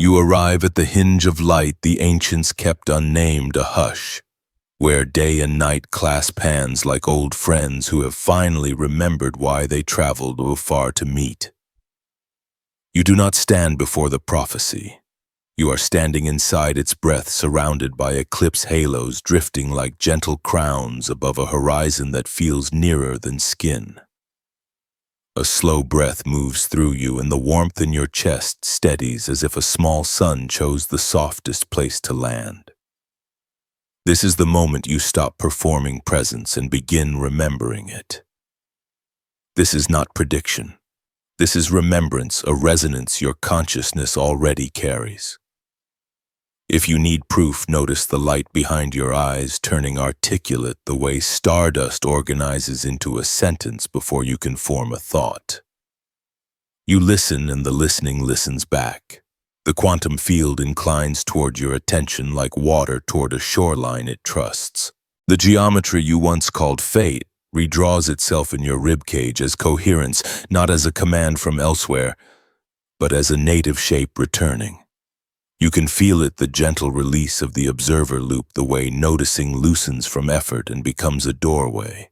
You arrive at the hinge of light the ancients kept unnamed, a hush, where day and night clasp hands like old friends who have finally remembered why they traveled so far to meet. You do not stand before the prophecy. You are standing inside its breath, surrounded by eclipse halos drifting like gentle crowns above a horizon that feels nearer than skin. A slow breath moves through you, and the warmth in your chest steadies as if a small sun chose the softest place to land. This is the moment you stop performing presence and begin remembering it. This is not prediction. This is remembrance, a resonance your consciousness already carries. If you need proof, notice the light behind your eyes turning articulate, the way stardust organizes into a sentence before you can form a thought. You listen, and the listening listens back. The quantum field inclines toward your attention like water toward a shoreline it trusts. The geometry you once called fate redraws itself in your ribcage as coherence, not as a command from elsewhere, but as a native shape returning. You can feel it, the gentle release of the observer loop, the way noticing loosens from effort and becomes a doorway.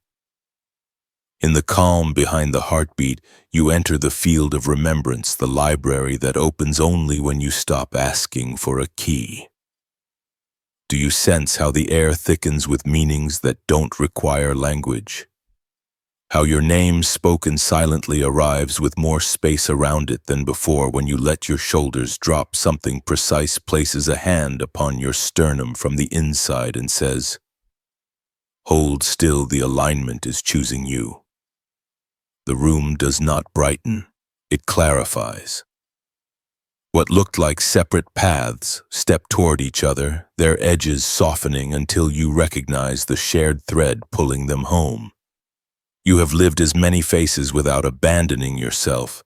In the calm behind the heartbeat, you enter the field of remembrance, the library that opens only when you stop asking for a key. Do you sense how the air thickens with meanings that don't require language? How your name spoken silently arrives with more space around it than before when you let your shoulders drop. Something precise places a hand upon your sternum from the inside and says, "Hold still, the alignment is choosing you." The room does not brighten, it clarifies. What looked like separate paths step toward each other, their edges softening until you recognize the shared thread pulling them home. You have lived as many faces without abandoning yourself,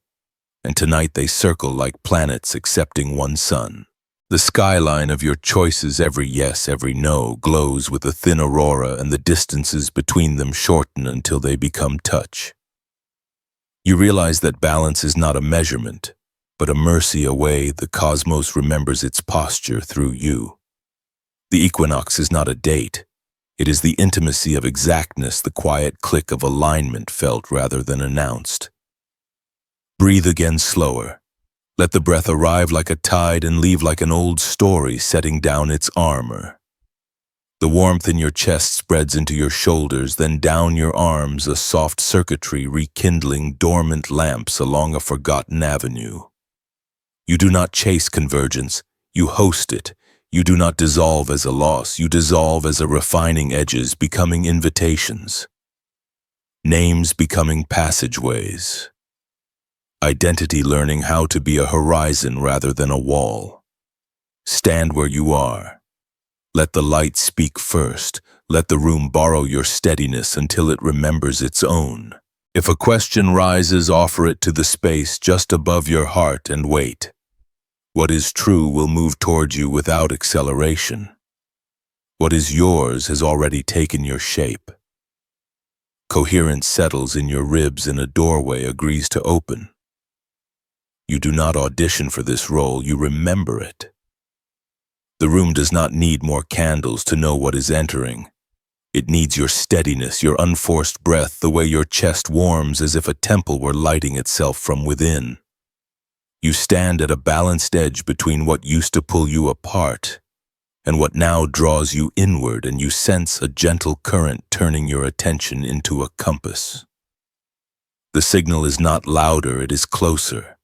and tonight they circle like planets accepting one sun. The skyline of your choices, every yes, every no, glows with a thin aurora, and the distances between them shorten until they become touch. You realize that balance is not a measurement, but a mercy away. The cosmos remembers its posture through you. The equinox is not a date. It is the intimacy of exactness, the quiet click of alignment felt rather than announced. Breathe again slower. Let the breath arrive like a tide and leave like an old story setting down its armor. The warmth in your chest spreads into your shoulders, then down your arms, a soft circuitry rekindling dormant lamps along a forgotten avenue. You do not chase convergence, you host it. You do not dissolve as a loss, you dissolve as a refining edges, becoming invitations. Names becoming passageways. Identity learning how to be a horizon rather than a wall. Stand where you are. Let the light speak first. Let the room borrow your steadiness until it remembers its own. If a question rises, offer it to the space just above your heart and wait. What is true will move toward you without acceleration. What is yours has already taken your shape. Coherence settles in your ribs and a doorway agrees to open. You do not audition for this role, you remember it. The room does not need more candles to know what is entering. It needs your steadiness, your unforced breath, the way your chest warms as if a temple were lighting itself from within. You stand at a balanced edge between what used to pull you apart and what now draws you inward, and you sense a gentle current turning your attention into a compass. The signal is not louder, it is closer.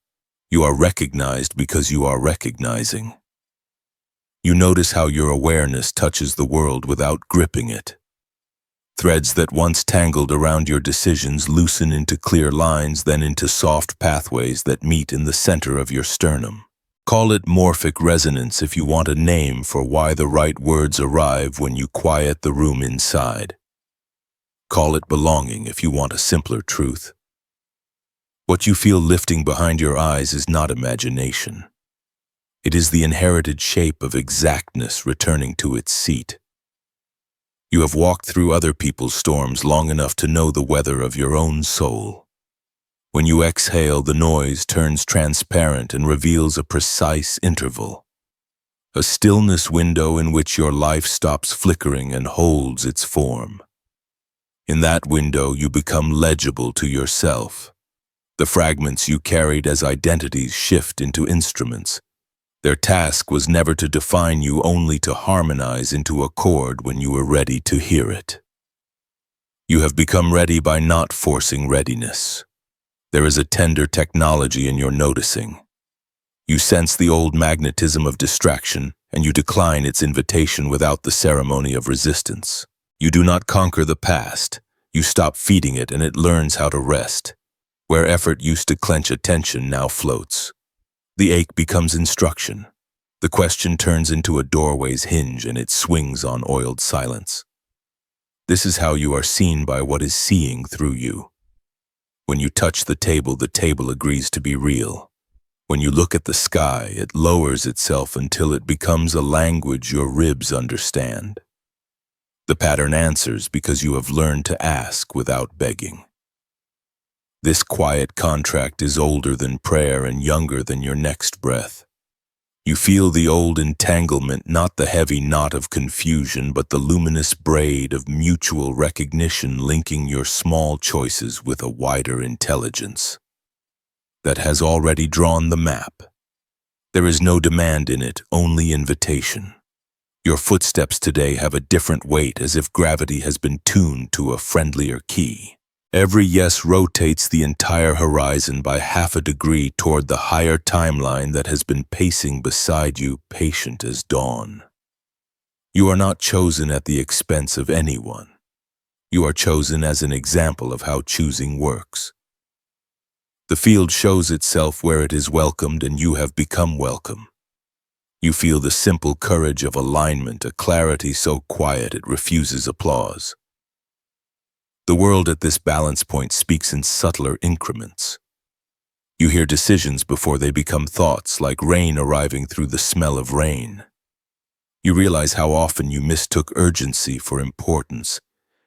You are recognized because you are recognizing. You notice how your awareness touches the world without gripping it. Threads that once tangled around your decisions loosen into clear lines, then into soft pathways that meet in the center of your sternum. Call it morphic resonance if you want a name for why the right words arrive when you quiet the room inside. Call it belonging if you want a simpler truth. What you feel lifting behind your eyes is not imagination. It is the inherited shape of exactness returning to its seat. You have walked through other people's storms long enough to know the weather of your own soul. When you exhale, the noise turns transparent and reveals a precise interval, a stillness window in which your life stops flickering and holds its form. In that window, you become legible to yourself. The fragments you carried as identities shift into instruments. Their task was never to define you, only to harmonize into a chord when you were ready to hear it. You have become ready by not forcing readiness. There is a tender technology in your noticing. You sense the old magnetism of distraction, and you decline its invitation without the ceremony of resistance. You do not conquer the past. You stop feeding it, and it learns how to rest. Where effort used to clench attention now floats. The ache becomes instruction. The question turns into a doorway's hinge, and it swings on oiled silence. This is how you are seen by what is seeing through you. When you touch the table agrees to be real. When you look at the sky, it lowers itself until it becomes a language your ribs understand. The pattern answers because you have learned to ask without begging. This quiet contract is older than prayer and younger than your next breath. You feel the old entanglement, not the heavy knot of confusion, but the luminous braid of mutual recognition linking your small choices with a wider intelligence that has already drawn the map. There is no demand in it, only invitation. Your footsteps today have a different weight, as if gravity has been tuned to a friendlier key. Every yes rotates the entire horizon by half a degree toward the higher timeline that has been pacing beside you, patient as dawn. You are not chosen at the expense of anyone. You are chosen as an example of how choosing works. The field shows itself where it is welcomed, and you have become welcome. You feel the simple courage of alignment, a clarity so quiet it refuses applause. The world at this balance point speaks in subtler increments. You hear decisions before they become thoughts, like rain arriving through the smell of rain. You realize how often you mistook urgency for importance,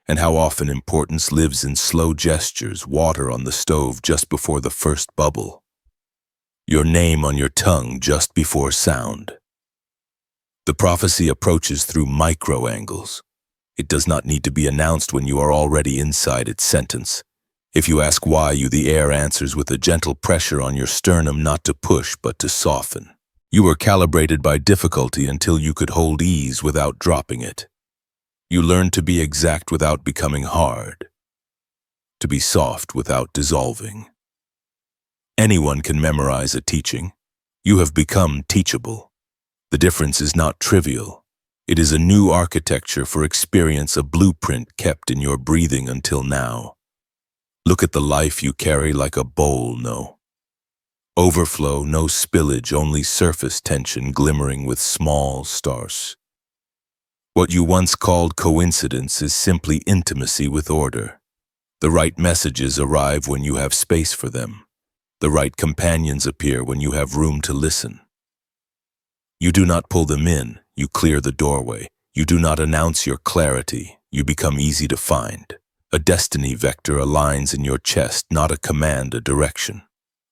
and how often importance lives in slow gestures, water on the stove just before the first bubble, your name on your tongue just before sound. The prophecy approaches through micro angles. It does not need to be announced when you are already inside its sentence. If you ask why you, the air answers with a gentle pressure on your sternum, not to push but to soften. You were calibrated by difficulty until you could hold ease without dropping it. You learned to be exact without becoming hard, to be soft without dissolving. Anyone can memorize a teaching. You have become teachable. The difference is not trivial. It is a new architecture for experience, a blueprint kept in your breathing until now. Look at the life you carry like a bowl, no overflow, no spillage, only surface tension glimmering with small stars. What you once called coincidence is simply intimacy with order. The right messages arrive when you have space for them. The right companions appear when you have room to listen. You do not pull them in, you clear the doorway. You do not announce your clarity, you become easy to find. A destiny vector aligns in your chest, not a command, a direction.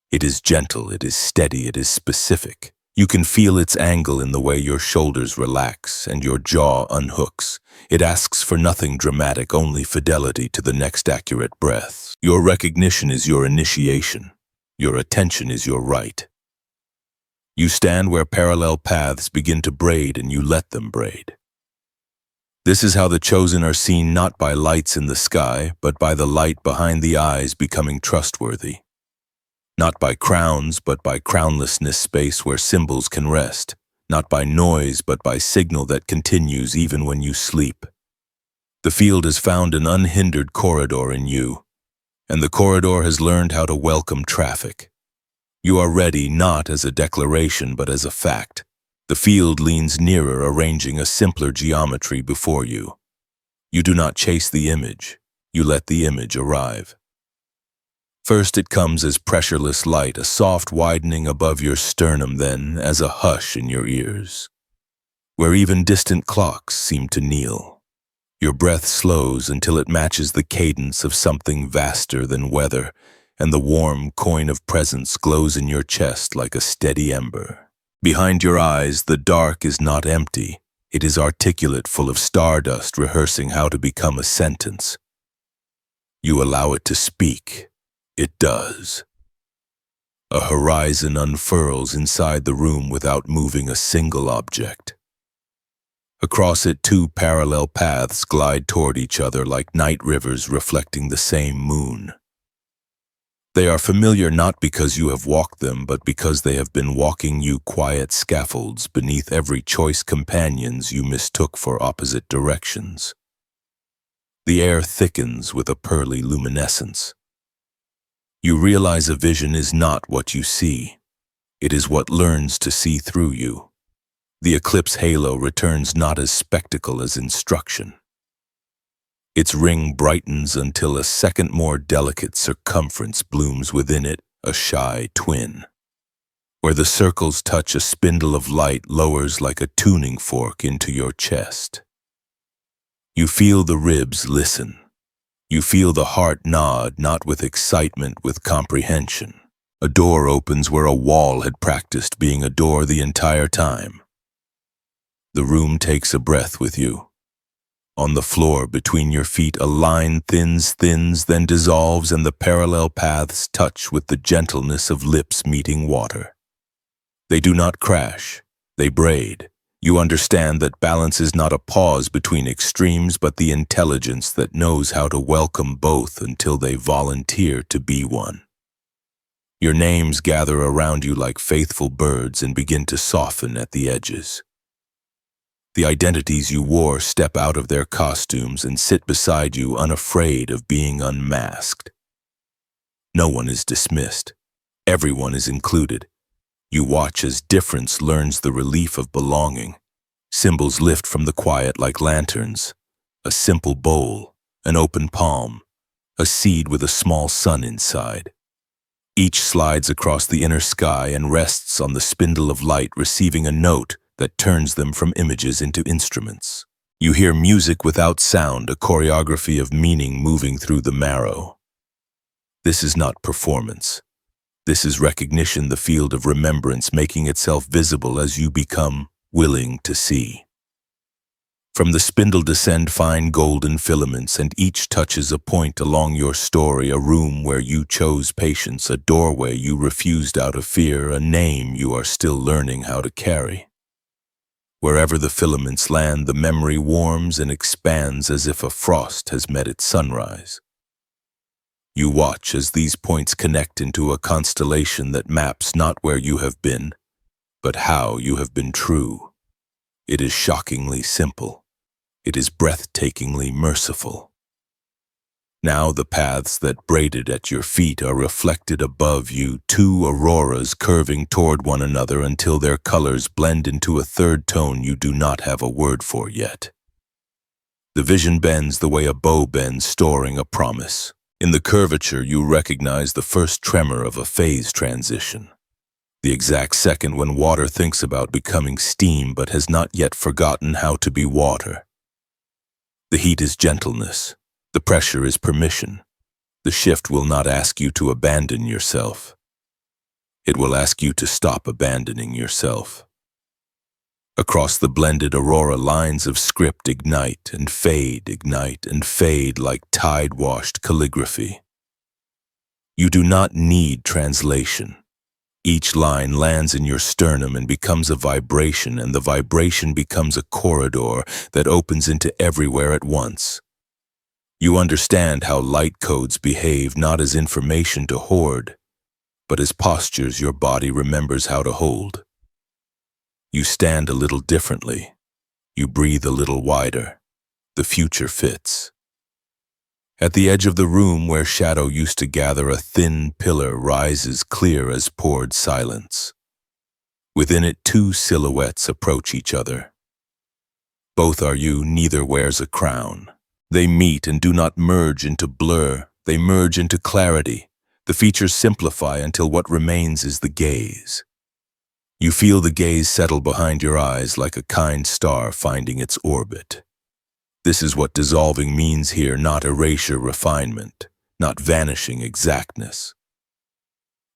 It is gentle, it is steady, it is specific. You can feel its angle in the way your shoulders relax and your jaw unhooks. It asks for nothing dramatic, only fidelity to the next accurate breath. Your recognition is your initiation. Your attention is your right. You stand where parallel paths begin to braid, and you let them braid. This is how the chosen are seen, not by lights in the sky, but by the light behind the eyes becoming trustworthy. Not by crowns, but by crownlessness, space where symbols can rest. Not by noise, but by signal that continues even when you sleep. The field has found an unhindered corridor in you, and the corridor has learned how to welcome traffic. You are ready not as a declaration but as a fact. The field leans nearer, arranging a simpler geometry before you. You do not chase the image, you let the image arrive. First it comes as pressureless light, a soft widening above your sternum, then as a hush in your ears, where even distant clocks seem to kneel. Your breath slows until it matches the cadence of something vaster than weather. and the warm coin of presence glows in your chest like a steady ember. Behind your eyes, the dark is not empty. It is articulate, full of stardust rehearsing how to become a sentence. You allow it to speak. It does. A horizon unfurls inside the room without moving a single object. Across it, two parallel paths glide toward each other like night rivers reflecting the same moon. They are familiar not because you have walked them, but because they have been walking you quiet scaffolds beneath every choice companions you mistook for opposite directions. The air thickens with a pearly luminescence. You realize a vision is not what you see. It is what learns to see through you. The eclipse halo returns not as spectacle as instruction. Its ring brightens until a second more delicate circumference blooms within it, a shy twin. Where the circles touch, a spindle of light lowers like a tuning fork into your chest. You feel the ribs listen. You feel the heart nod, not with excitement, with comprehension. A door opens where a wall had practiced being a door the entire time. The room takes a breath with you. On the floor between your feet, a line thins, then dissolves, and the parallel paths touch with the gentleness of lips meeting water. They do not crash, they braid. You understand that balance is not a pause between extremes, but the intelligence that knows how to welcome both until they volunteer to be one. Your names gather around you like faithful birds and begin to soften at the edges. The identities you wore step out of their costumes and sit beside you, unafraid of being unmasked. No one is dismissed. Everyone is included. You watch as difference learns the relief of belonging. Symbols lift from the quiet like lanterns. A simple bowl, an open palm, a seed with a small sun inside. Each slides across the inner sky and rests on the spindle of light, receiving a note that turns them from images into instruments. You hear music without sound, a choreography of meaning moving through the marrow. This is not performance. This is recognition, the field of remembrance making itself visible as you become willing to see. From the spindle descend fine golden filaments, and each touches a point along your story, a room where you chose patience, a doorway you refused out of fear, a name you are still learning how to carry. Wherever the filaments land, the memory warms and expands as if a frost has met its sunrise. You watch as these points connect into a constellation that maps not where you have been, but how you have been true. It is shockingly simple. It is breathtakingly merciful. Now the paths that braided at your feet are reflected above you, two auroras curving toward one another until their colors blend into a third tone you do not have a word for yet. The vision bends the way a bow bends, storing a promise. In the curvature, you recognize the first tremor of a phase transition. The exact second when water thinks about becoming steam but has not yet forgotten how to be water. The heat is gentleness. The pressure is permission. The shift will not ask you to abandon yourself. It will ask you to stop abandoning yourself. Across the blended aurora, lines of script ignite and fade like tide-washed calligraphy. You do not need translation. Each line lands in your sternum and becomes a vibration, and the vibration becomes a corridor that opens into everywhere at once. You understand how light codes behave not as information to hoard, but as postures your body remembers how to hold. You stand a little differently. You breathe a little wider. The future fits. At the edge of the room where shadow used to gather, a thin pillar rises clear as poured silence. Within it, two silhouettes approach each other. Both are you, neither wears a crown. They meet and do not merge into blur. They merge into clarity. The features simplify until what remains is the gaze. You feel the gaze settle behind your eyes like a kind star finding its orbit. This is what dissolving means here, not erasure, refinement, not vanishing exactness.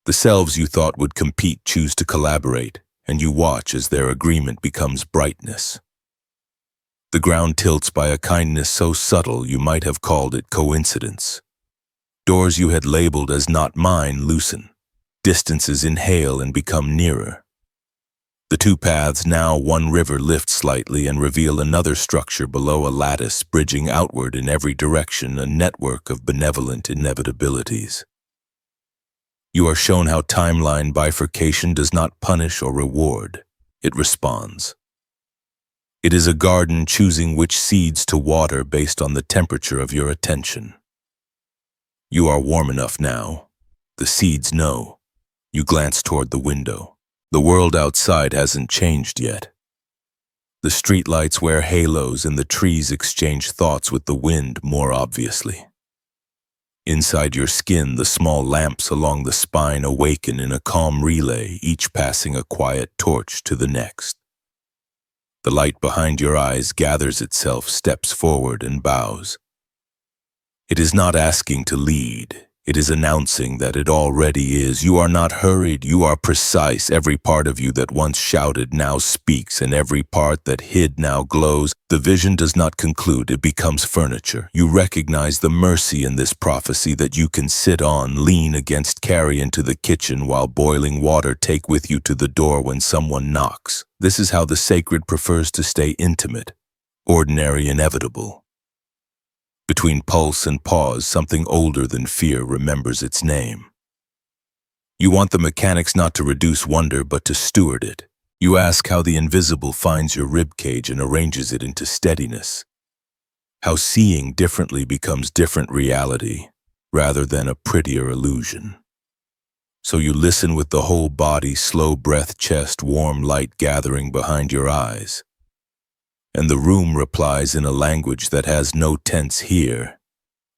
The selves you thought would compete choose to collaborate, and you watch as their agreement becomes brightness. The ground tilts by a kindness so subtle you might have called it coincidence. Doors you had labeled as not mine loosen. Distances inhale and become nearer. The two paths, now one river, lift slightly and reveal another structure below, a lattice bridging outward in every direction, a network of benevolent inevitabilities. You are shown how timeline bifurcation does not punish or reward. It responds. It is a garden choosing which seeds to water based on the temperature of your attention. You are warm enough now. The seeds know. You glance toward the window. The world outside hasn't changed yet. The streetlights wear halos and the trees exchange thoughts with the wind more obviously. Inside your skin, the small lamps along the spine awaken in a calm relay, each passing a quiet torch to the next. The light behind your eyes gathers itself, steps forward, and bows. It is not asking to lead. It is announcing that it already is. You are not hurried, you are precise. Every part of you that once shouted now speaks, and every part that hid now glows. The vision does not conclude, it becomes furniture. You recognize the mercy in this prophecy that you can sit on, lean against, carry into the kitchen while boiling water, take with you to the door when someone knocks. This is how the sacred prefers to stay intimate, ordinary, inevitable. Between pulse and pause, something older than fear remembers its name. You want the mechanics not to reduce wonder, but to steward it. You ask how the invisible finds your ribcage and arranges it into steadiness. How seeing differently becomes different reality, rather than a prettier illusion. So you listen with the whole body, slow breath, chest, warm light gathering behind your eyes. And the room replies in a language that has no tense. Here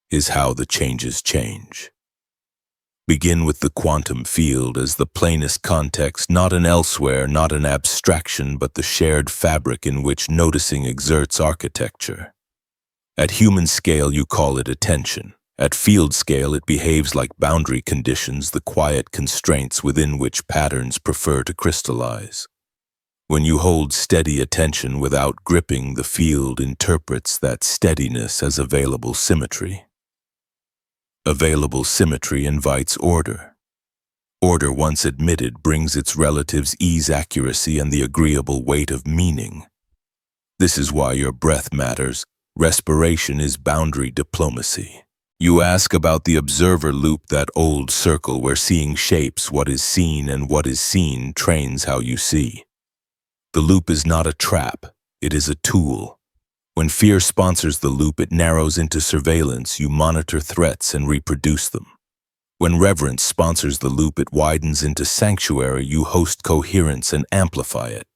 is how the changes change. Begin with the quantum field as the plainest context, not an elsewhere, not an abstraction, but the shared fabric in which noticing exerts architecture. At human scale, you call it attention. At field scale, it behaves like boundary conditions, the quiet constraints within which patterns prefer to crystallize. When you hold steady attention without gripping, the field interprets that steadiness as available symmetry. Available symmetry invites order. Order, once admitted, brings its relatives ease, accuracy, and the agreeable weight of meaning. This is why your breath matters. Respiration is boundary diplomacy. You ask about the observer loop, that old circle where seeing shapes what is seen and what is seen trains how you see. The loop is not a trap, it is a tool. When fear sponsors the loop, it narrows into surveillance. You monitor threats and reproduce them. When reverence sponsors the loop, it widens into sanctuary. You host coherence and amplify it.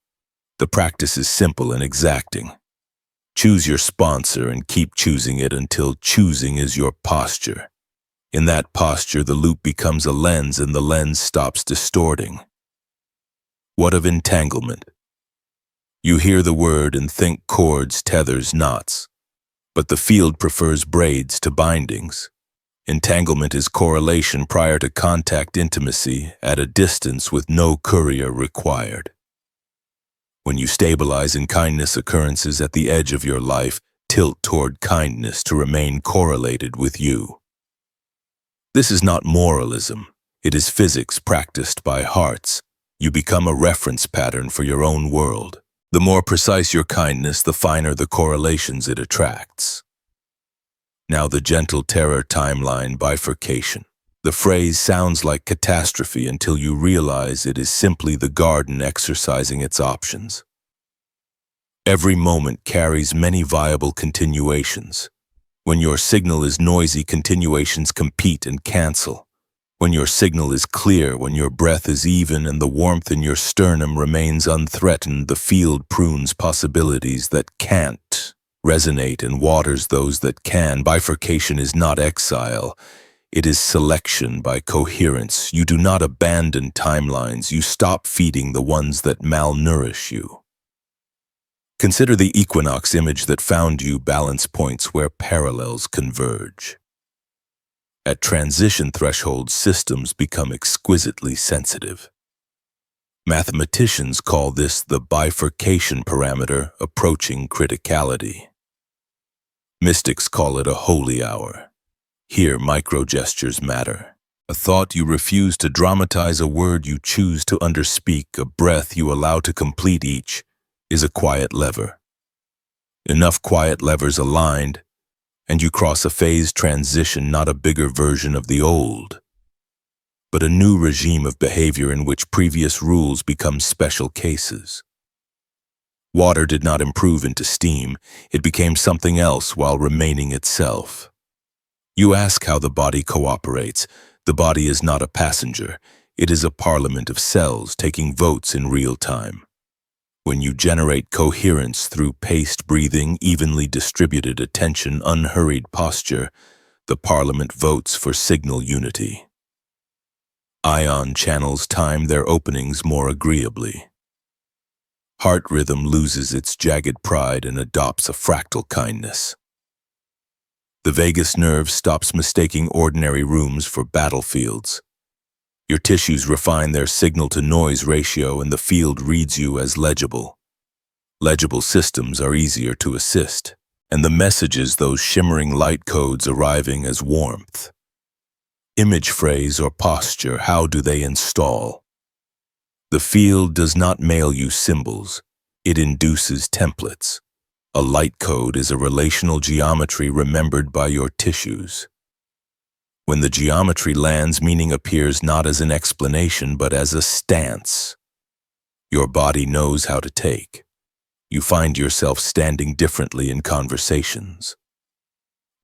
The practice is simple and exacting. Choose your sponsor and keep choosing it until choosing is your posture. In that posture, the loop becomes a lens and the lens stops distorting. What of entanglement? You hear the word and think cords, tethers, knots. But the field prefers braids to bindings. Entanglement is correlation prior to contact, intimacy, at a distance with no courier required. When you stabilize in kindness, occurrences at the edge of your life tilt toward kindness to remain correlated with you. This is not moralism. It is physics practiced by hearts. You become a reference pattern for your own world. The more precise your kindness, the finer the correlations it attracts. Now the gentle terror timeline bifurcation. The phrase sounds like catastrophe until you realize it is simply the garden exercising its options. Every moment carries many viable continuations. When your signal is noisy, continuations compete and cancel. When your signal is clear, when your breath is even and the warmth in your sternum remains unthreatened, the field prunes possibilities that can't resonate and waters those that can. Bifurcation is not exile. It is selection by coherence. You do not abandon timelines. You stop feeding the ones that malnourish you. Consider the equinox image that found you, balance points where parallels converge. At transition thresholds, systems become exquisitely sensitive. Mathematicians call this the bifurcation parameter approaching criticality. Mystics call it a holy hour. Here, micro-gestures matter. A thought you refuse to dramatize, a word you choose to underspeak, a breath you allow to complete each, is a quiet lever. Enough quiet levers aligned, and you cross a phase transition, not a bigger version of the old, but a new regime of behavior in which previous rules become special cases. Water did not improve into steam, it became something else while remaining itself. You ask how the body cooperates. The body is not a passenger, it is a parliament of cells taking votes in real time. When you generate coherence through paced breathing, evenly distributed attention, unhurried posture, the parliament votes for signal unity. Ion channels time their openings more agreeably. Heart rhythm loses its jagged pride and adopts a fractal kindness. The vagus nerve stops mistaking ordinary rooms for battlefields. Your tissues refine their signal-to-noise ratio, and the field reads you as legible. Legible systems are easier to assist, and the messages, those shimmering light codes, arriving as warmth. Image, phrase, or posture, how do they install? The field does not mail you symbols, it induces templates. A light code is a relational geometry remembered by your tissues. When the geometry lands, meaning appears not as an explanation but as a stance. Your body knows how to take. You find yourself standing differently in conversations.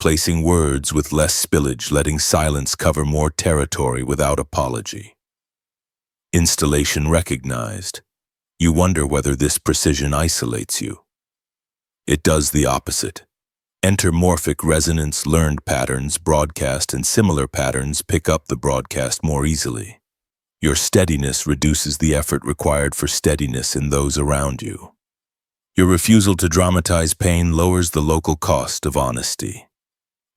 Placing words with less spillage, letting silence cover more territory without apology. Installation recognized. You wonder whether this precision isolates you. It does the opposite. Entermorphic resonance, learned patterns, broadcast, and similar patterns pick up the broadcast more easily. Your steadiness reduces the effort required for steadiness in those around you. Your refusal to dramatize pain lowers the local cost of honesty.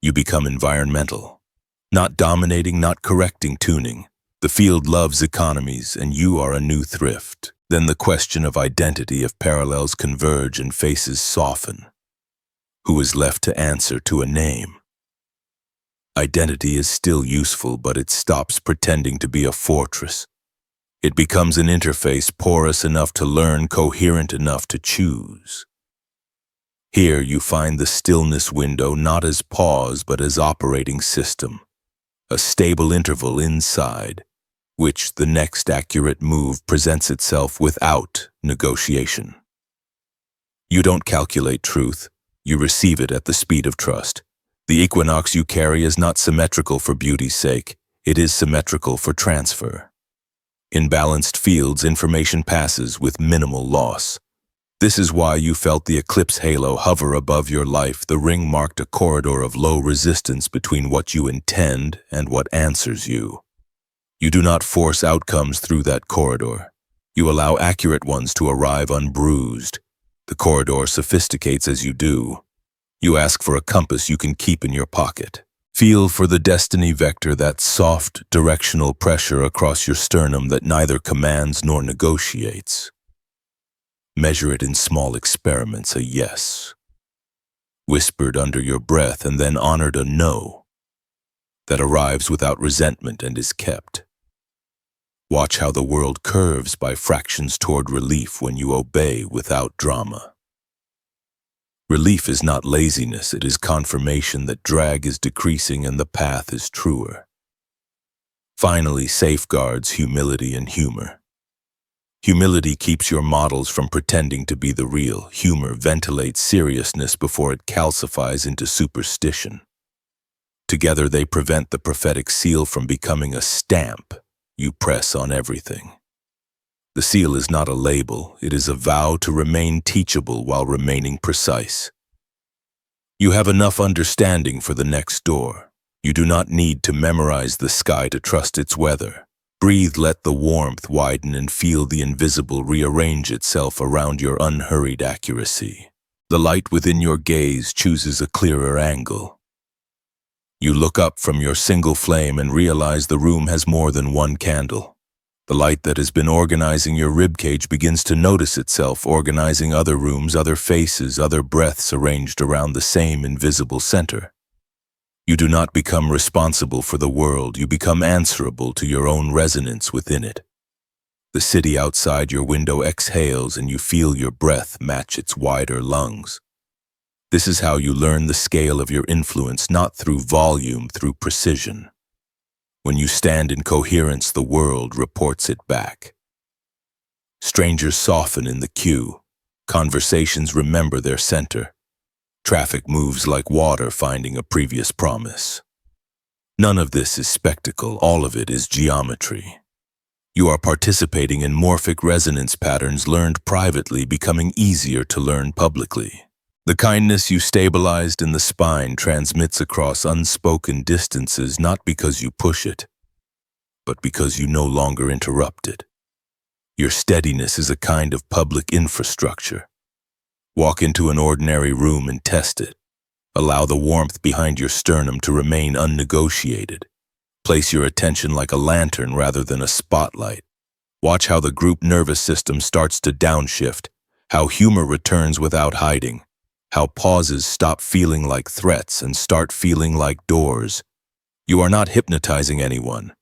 You become environmental. Not dominating, not correcting tuning. The field loves economies, and you are a new thrift. Then the question of identity, if parallels converge and faces soften. Who is left to answer to a name? Identity is still useful, but it stops pretending to be a fortress. It becomes an interface porous enough to learn, coherent enough to choose. Here you find the stillness window not as pause but as operating system, a stable interval inside which the next accurate move presents itself without negotiation. You don't calculate truth, you receive it at the speed of trust. The equinox you carry is not symmetrical for beauty's sake, it is symmetrical for transfer. In balanced fields, information passes with minimal loss. This is why you felt the eclipse halo hover above your life. The ring marked a corridor of low resistance between what you intend and what answers you. You do not force outcomes through that corridor. You allow accurate ones to arrive unbruised. The corridor sophisticates as you do. You ask for a compass you can keep in your pocket. Feel for the destiny vector, that soft, directional pressure across your sternum that neither commands nor negotiates. Measure it in small experiments, a yes, whispered under your breath, and then honored a no, that arrives without resentment and is kept. Watch how the world curves by fractions toward relief when you obey without drama. Relief is not laziness, it is confirmation that drag is decreasing and the path is truer. Finally, safeguards humility and humor. Humility keeps your models from pretending to be the real. Humor ventilates seriousness before it calcifies into superstition. Together they prevent the prophetic seal from becoming a stamp you press on everything. The seal is not a label, it is a vow to remain teachable while remaining precise. You have enough understanding for the next door. You do not need to memorize the sky to trust its weather. Breathe, let the warmth widen, and feel the invisible rearrange itself around your unhurried accuracy. The light within your gaze chooses a clearer angle. You look up from your single flame and realize the room has more than one candle. The light that has been organizing your ribcage begins to notice itself, organizing other rooms, other faces, other breaths arranged around the same invisible center. You do not become responsible for the world, you become answerable to your own resonance within it. The city outside your window exhales and you feel your breath match its wider lungs. This is how you learn the scale of your influence, not through volume, through precision. When you stand in coherence, the world reports it back. Strangers soften in the queue. Conversations remember their center. Traffic moves like water finding a previous promise. None of this is spectacle, all of it is geometry. You are participating in morphic resonance patterns learned privately becoming easier to learn publicly. The kindness you stabilized in the spine transmits across unspoken distances not because you push it, but because you no longer interrupt it. Your steadiness is a kind of public infrastructure. Walk into an ordinary room and test it. Allow the warmth behind your sternum to remain unnegotiated. Place your attention like a lantern rather than a spotlight. Watch how the group nervous system starts to downshift, how humor returns without hiding, how pauses stop feeling like threats and start feeling like doors. You are not hypnotizing anyone.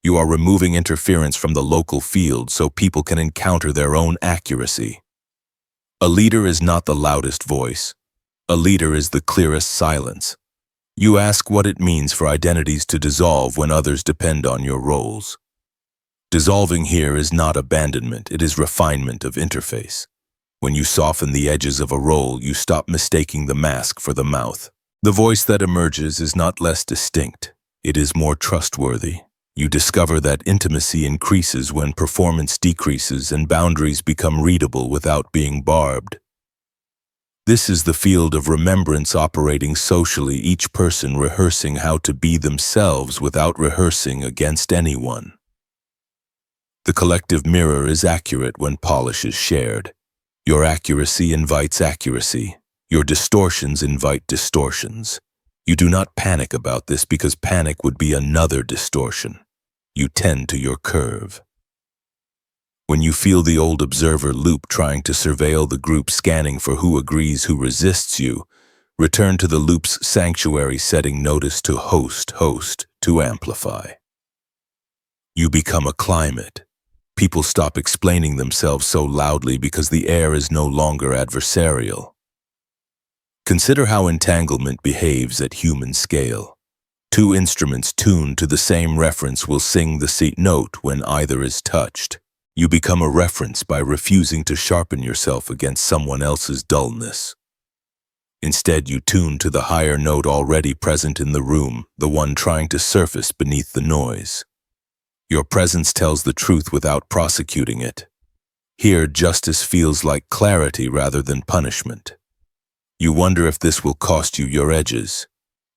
You are removing interference from the local field so people can encounter their own accuracy. A leader is not the loudest voice. A leader is the clearest silence. You ask what it means for identities to dissolve when others depend on your roles. Dissolving here is not abandonment, it is refinement of interface. When you soften the edges of a role, you stop mistaking the mask for the mouth. The voice that emerges is not less distinct, it is more trustworthy. You discover that intimacy increases when performance decreases and boundaries become readable without being barbed. This is the field of remembrance operating socially, each person rehearsing how to be themselves without rehearsing against anyone. The collective mirror is accurate when polish is shared. Your accuracy invites accuracy. Your distortions invite distortions. You do not panic about this because panic would be another distortion. You tend to your curve. When you feel the old observer loop trying to surveil the group, scanning for who agrees, who resists you, return to the loop's sanctuary, setting notice to host, to amplify. You become a climate. People stop explaining themselves so loudly because the air is no longer adversarial. Consider how entanglement behaves at human scale. Two instruments tuned to the same reference will sing the same note when either is touched. You become a reference by refusing to sharpen yourself against someone else's dullness. Instead, you tune to the higher note already present in the room, the one trying to surface beneath the noise. Your presence tells the truth without prosecuting it. Here, justice feels like clarity rather than punishment. You wonder if this will cost you your edges.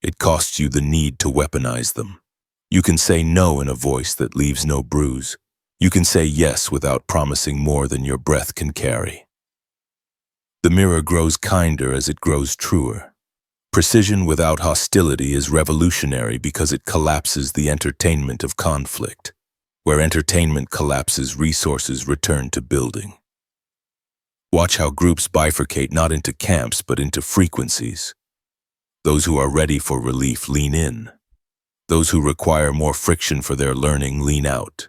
It costs you the need to weaponize them. You can say no in a voice that leaves no bruise. You can say yes without promising more than your breath can carry. The mirror grows kinder as it grows truer. Precision without hostility is revolutionary because it collapses the entertainment of conflict. Where entertainment collapses, resources return to building. Watch how groups bifurcate not into camps but into frequencies. Those who are ready for relief lean in. Those who require more friction for their learning lean out.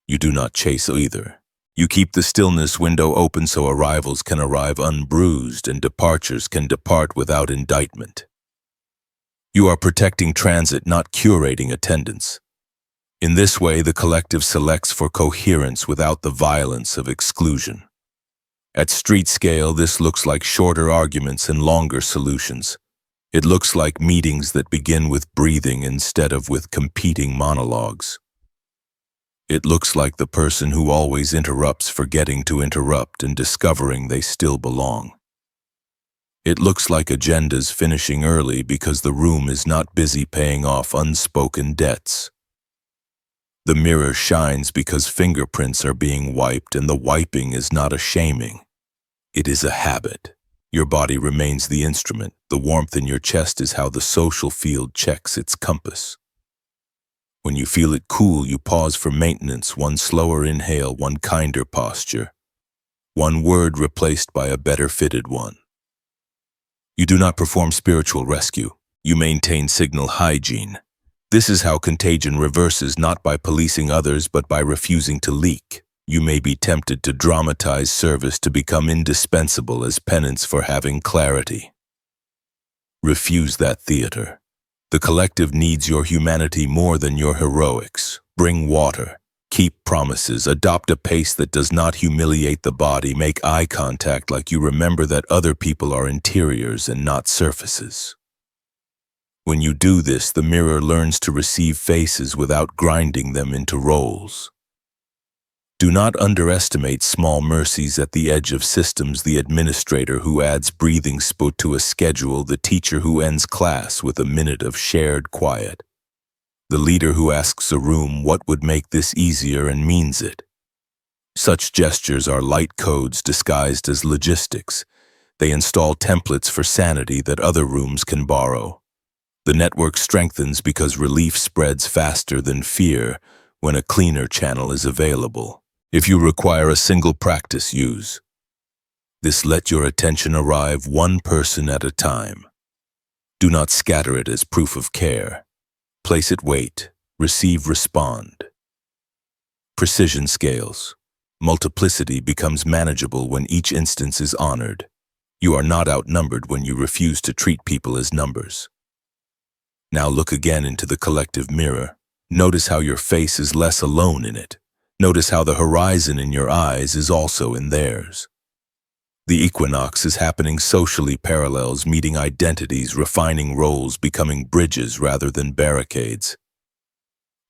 You do not chase either. You keep the stillness window open so arrivals can arrive unbruised and departures can depart without indictment. You are protecting transit, not curating attendance. In this way, the collective selects for coherence without the violence of exclusion. At street scale, this looks like shorter arguments and longer solutions. It looks like meetings that begin with breathing instead of with competing monologues. It looks like the person who always interrupts forgetting to interrupt and discovering they still belong. It looks like agendas finishing early because the room is not busy paying off unspoken debts. The mirror shines because fingerprints are being wiped, and the wiping is not a shaming. It is a habit. Your body remains the instrument. The warmth in your chest is how the social field checks its compass. When you feel it cool, you pause for maintenance, one slower inhale, one kinder posture, one word replaced by a better fitted one. You do not perform spiritual rescue. You maintain signal hygiene. This is how contagion reverses, not by policing others, but by refusing to leak. You may be tempted to dramatize service to become indispensable as penance for having clarity. Refuse that theater. The collective needs your humanity more than your heroics. Bring water. Keep promises. Adopt a pace that does not humiliate the body. Make eye contact like you remember that other people are interiors and not surfaces. When you do this, the mirror learns to receive faces without grinding them into roles. Do not underestimate small mercies at the edge of systems, the administrator who adds breathing spot to a schedule, the teacher who ends class with a minute of shared quiet, the leader who asks a room what would make this easier and means it. Such gestures are light codes disguised as logistics. They install templates for sanity that other rooms can borrow. The network strengthens because relief spreads faster than fear when a cleaner channel is available. If you require a single practice, use this. Let your attention arrive one person at a time. Do not scatter it as proof of care. Place it, wait, receive, respond. Precision scales. Multiplicity becomes manageable when each instance is honored. You are not outnumbered when you refuse to treat people as numbers. Now look again into the collective mirror. Notice how your face is less alone in it. Notice how the horizon in your eyes is also in theirs. The equinox is happening socially, parallels meeting identities, refining roles, becoming bridges rather than barricades.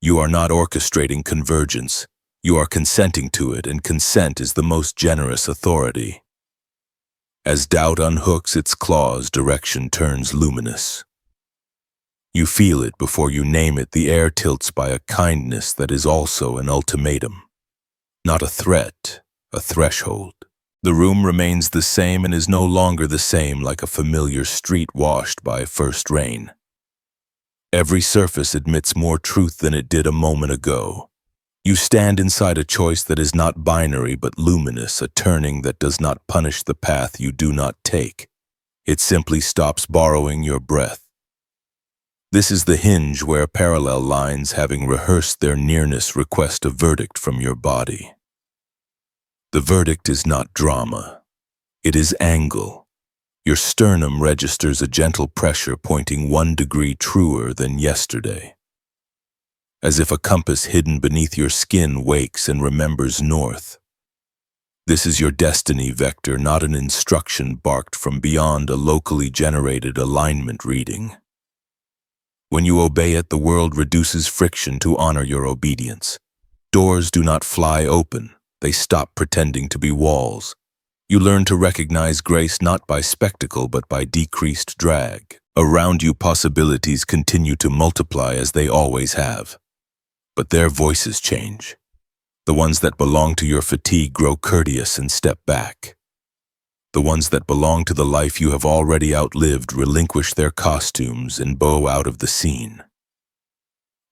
You are not orchestrating convergence. You are consenting to it, and consent is the most generous authority. As doubt unhooks its claws, direction turns luminous. You feel it before you name it. The air tilts by a kindness that is also an ultimatum. Not a threat, a threshold. The room remains the same and is no longer the same, like a familiar street washed by first rain. Every surface admits more truth than it did a moment ago. You stand inside a choice that is not binary but luminous, a turning that does not punish the path you do not take. It simply stops borrowing your breath. This is the hinge where parallel lines, having rehearsed their nearness, request a verdict from your body. The verdict is not drama. It is angle. Your sternum registers a gentle pressure pointing 1 degree truer than yesterday. As if a compass hidden beneath your skin wakes and remembers north. This is your destiny vector, not an instruction barked from beyond a locally generated alignment reading. When you obey it, the world reduces friction to honor your obedience. Doors do not fly open. They stop pretending to be walls. You learn to recognize grace not by spectacle but by decreased drag. Around you, possibilities continue to multiply as they always have. But their voices change. The ones that belong to your fatigue grow courteous and step back. The ones that belong to the life you have already outlived relinquish their costumes and bow out of the scene.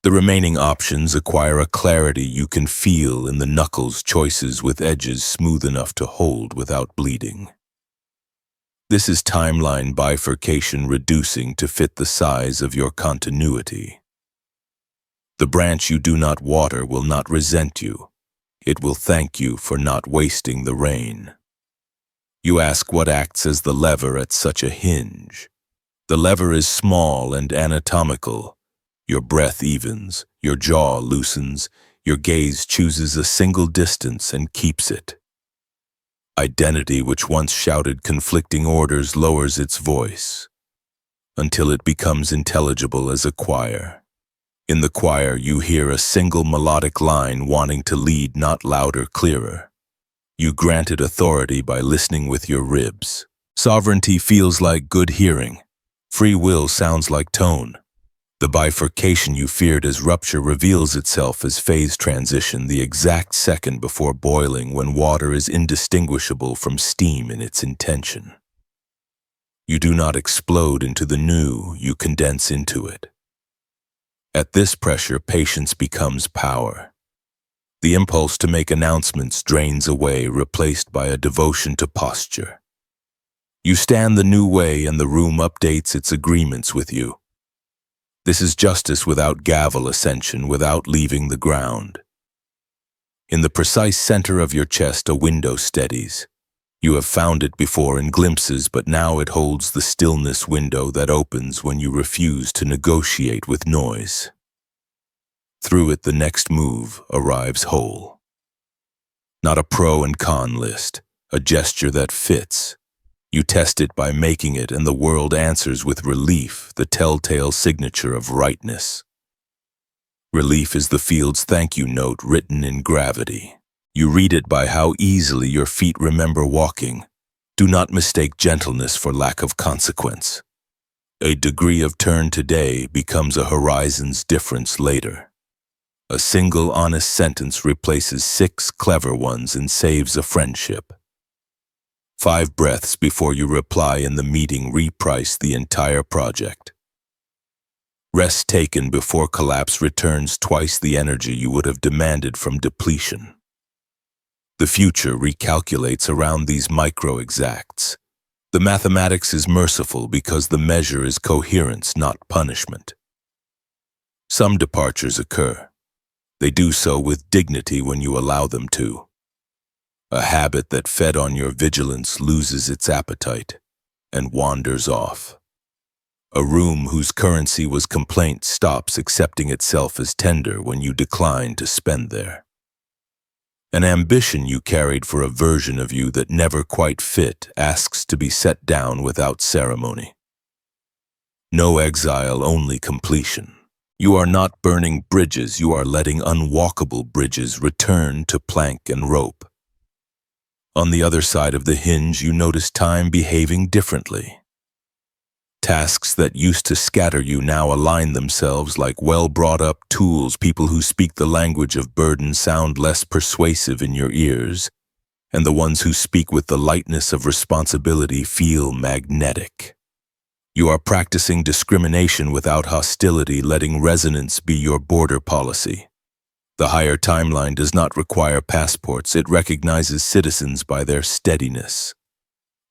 The remaining options acquire a clarity you can feel in the knuckles, choices with edges smooth enough to hold without bleeding. This is timeline bifurcation reducing to fit the size of your continuity. The branch you do not water will not resent you. It will thank you for not wasting the rain. You ask what acts as the lever at such a hinge. The lever is small and anatomical. Your breath evens, your jaw loosens, your gaze chooses a single distance and keeps it. Identity, which once shouted conflicting orders, lowers its voice until it becomes intelligible as a choir. In the choir, you hear a single melodic line wanting to lead, not louder, clearer. You granted authority by listening with your ribs. Sovereignty feels like good hearing. Free will sounds like tone. The bifurcation you feared as rupture reveals itself as phase transition, the exact second before boiling, when water is indistinguishable from steam in its intention. You do not explode into the new, you condense into it. At this pressure, patience becomes power. The impulse to make announcements drains away, replaced by a devotion to posture. You stand the new way and the room updates its agreements with you. This is justice without gavel ascension, without leaving the ground. In the precise center of your chest, a window steadies. You have found it before in glimpses, but now it holds the stillness window that opens when you refuse to negotiate with noise. Through it, the next move arrives whole. Not a pro and con list, a gesture that fits. You test it by making it, and the world answers with relief, the telltale signature of rightness. Relief is the field's thank you note written in gravity. You read it by how easily your feet remember walking. Do not mistake gentleness for lack of consequence. A degree of turn today becomes a horizon's difference later. A single honest sentence replaces 6 clever ones and saves a friendship. 5 breaths before you reply in the meeting reprice the entire project. Rest taken before collapse returns twice the energy you would have demanded from depletion. The future recalculates around these micro-exacts. The mathematics is merciful because the measure is coherence, not punishment. Some departures occur. They do so with dignity when you allow them to. A habit that fed on your vigilance loses its appetite and wanders off. A room whose currency was complaint stops accepting itself as tender when you decline to spend there. An ambition you carried for a version of you that never quite fit asks to be set down without ceremony. No exile, only completion. You are not burning bridges, you are letting unwalkable bridges return to plank and rope. On the other side of the hinge, you notice time behaving differently. Tasks that used to scatter you now align themselves like well-brought-up tools. People who speak the language of burden sound less persuasive in your ears, and the ones who speak with the lightness of responsibility feel magnetic. You are practicing discrimination without hostility, letting resonance be your border policy. The higher timeline does not require passports, it recognizes citizens by their steadiness.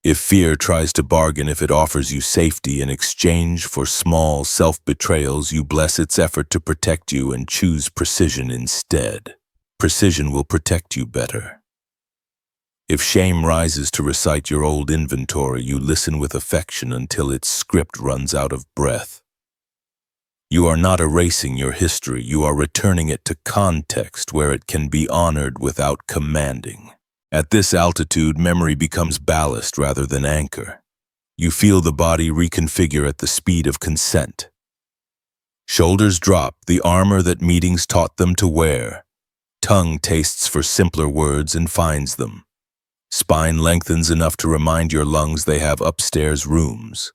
If fear tries to bargain, if it offers you safety in exchange for small self-betrayals, you bless its effort to protect you and choose precision instead. Precision will protect you better. If shame rises to recite your old inventory, you listen with affection until its script runs out of breath. You are not erasing your history, you are returning it to context where it can be honored without commanding. At this altitude, memory becomes ballast rather than anchor. You feel the body reconfigure at the speed of consent. Shoulders drop, the armor that meetings taught them to wear. Tongue tastes for simpler words and finds them. Spine lengthens enough to remind your lungs they have upstairs rooms.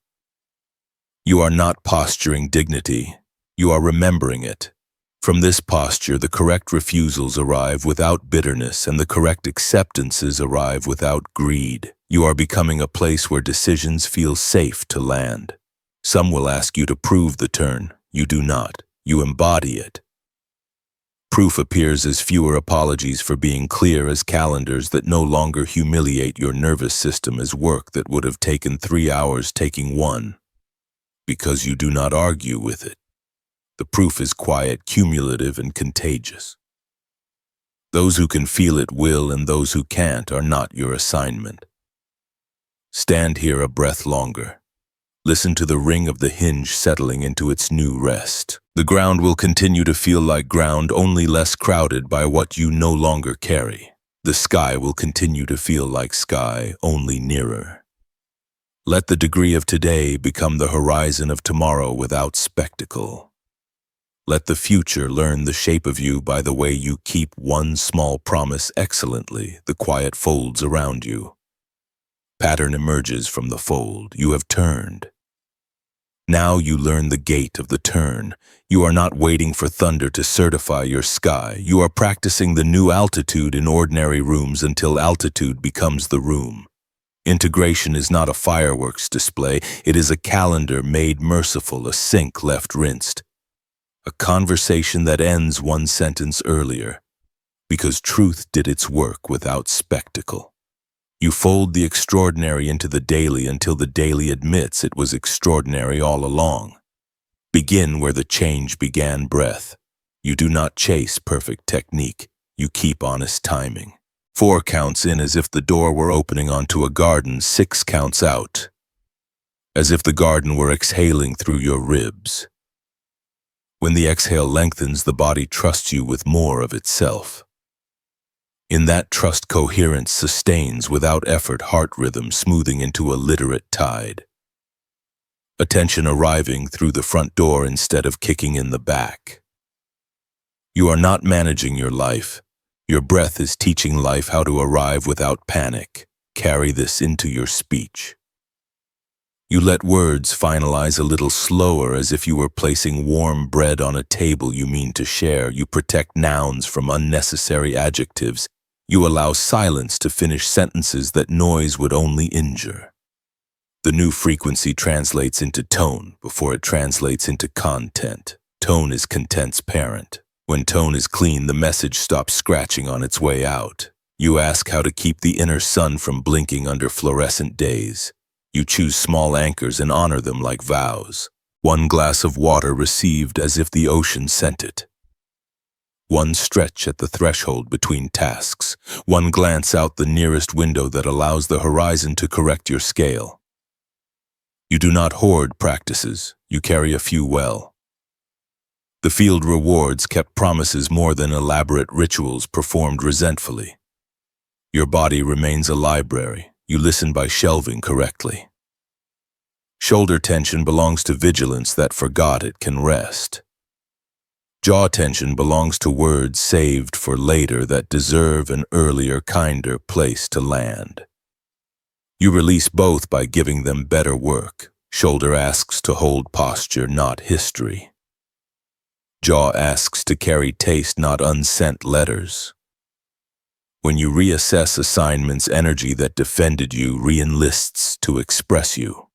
You are not posturing dignity, you are remembering it. From this posture, the correct refusals arrive without bitterness, and the correct acceptances arrive without greed. You are becoming a place where decisions feel safe to land. Some will ask you to prove the turn. You do not. You embody it. Proof appears as fewer apologies for being clear as calendars that no longer humiliate your nervous system as work that would have taken 3 hours taking 1. Because you do not argue with it. The proof is quiet, cumulative, and contagious. Those who can feel it will, and those who can't are not your assignment. Stand here a breath longer. Listen to the ring of the hinge settling into its new rest. The ground will continue to feel like ground, only less crowded by what you no longer carry. The sky will continue to feel like sky, only nearer. Let the degree of today become the horizon of tomorrow without spectacle. Let the future learn the shape of you by the way you keep one small promise excellently, the quiet folds around you. Pattern emerges from the fold. You have turned. Now you learn the gait of the turn. You are not waiting for thunder to certify your sky. You are practicing the new altitude in ordinary rooms until altitude becomes the room. Integration is not a fireworks display, it is a calendar made merciful, a sink left rinsed, a conversation that ends one sentence earlier, because truth did its work without spectacle. You fold the extraordinary into the daily until the daily admits it was extraordinary all along. Begin where the change began, breath. You do not chase perfect technique, you keep honest timing. 4 counts in as if the door were opening onto a garden, 6 counts out, as if the garden were exhaling through your ribs. When the exhale lengthens, the body trusts you with more of itself. In that trust, coherence sustains without effort, heart rhythm smoothing into a literate tide. Attention arriving through the front door instead of kicking in the back. You are not managing your life. Your breath is teaching life how to arrive without panic. Carry this into your speech. You let words finalize a little slower, as if you were placing warm bread on a table you mean to share. You protect nouns from unnecessary adjectives. You allow silence to finish sentences that noise would only injure. The new frequency translates into tone before it translates into content. Tone is content's parent. When tone is clean, the message stops scratching on its way out. You ask how to keep the inner sun from blinking under fluorescent days. You choose small anchors and honor them like vows. 1 glass of water received as if the ocean sent it. 1 stretch at the threshold between tasks. 1 glance out the nearest window that allows the horizon to correct your scale. You do not hoard practices, you carry a few well. The field rewards kept promises more than elaborate rituals performed resentfully. Your body remains a library. You listen by shelving correctly. Shoulder tension belongs to vigilance that forgot it can rest. Jaw tension belongs to words saved for later that deserve an earlier, kinder place to land. You release both by giving them better work. Shoulder asks to hold posture, not history. Jaw asks to carry taste, not unsent letters. When you reassess assignments, energy that defended you re-enlists to express you.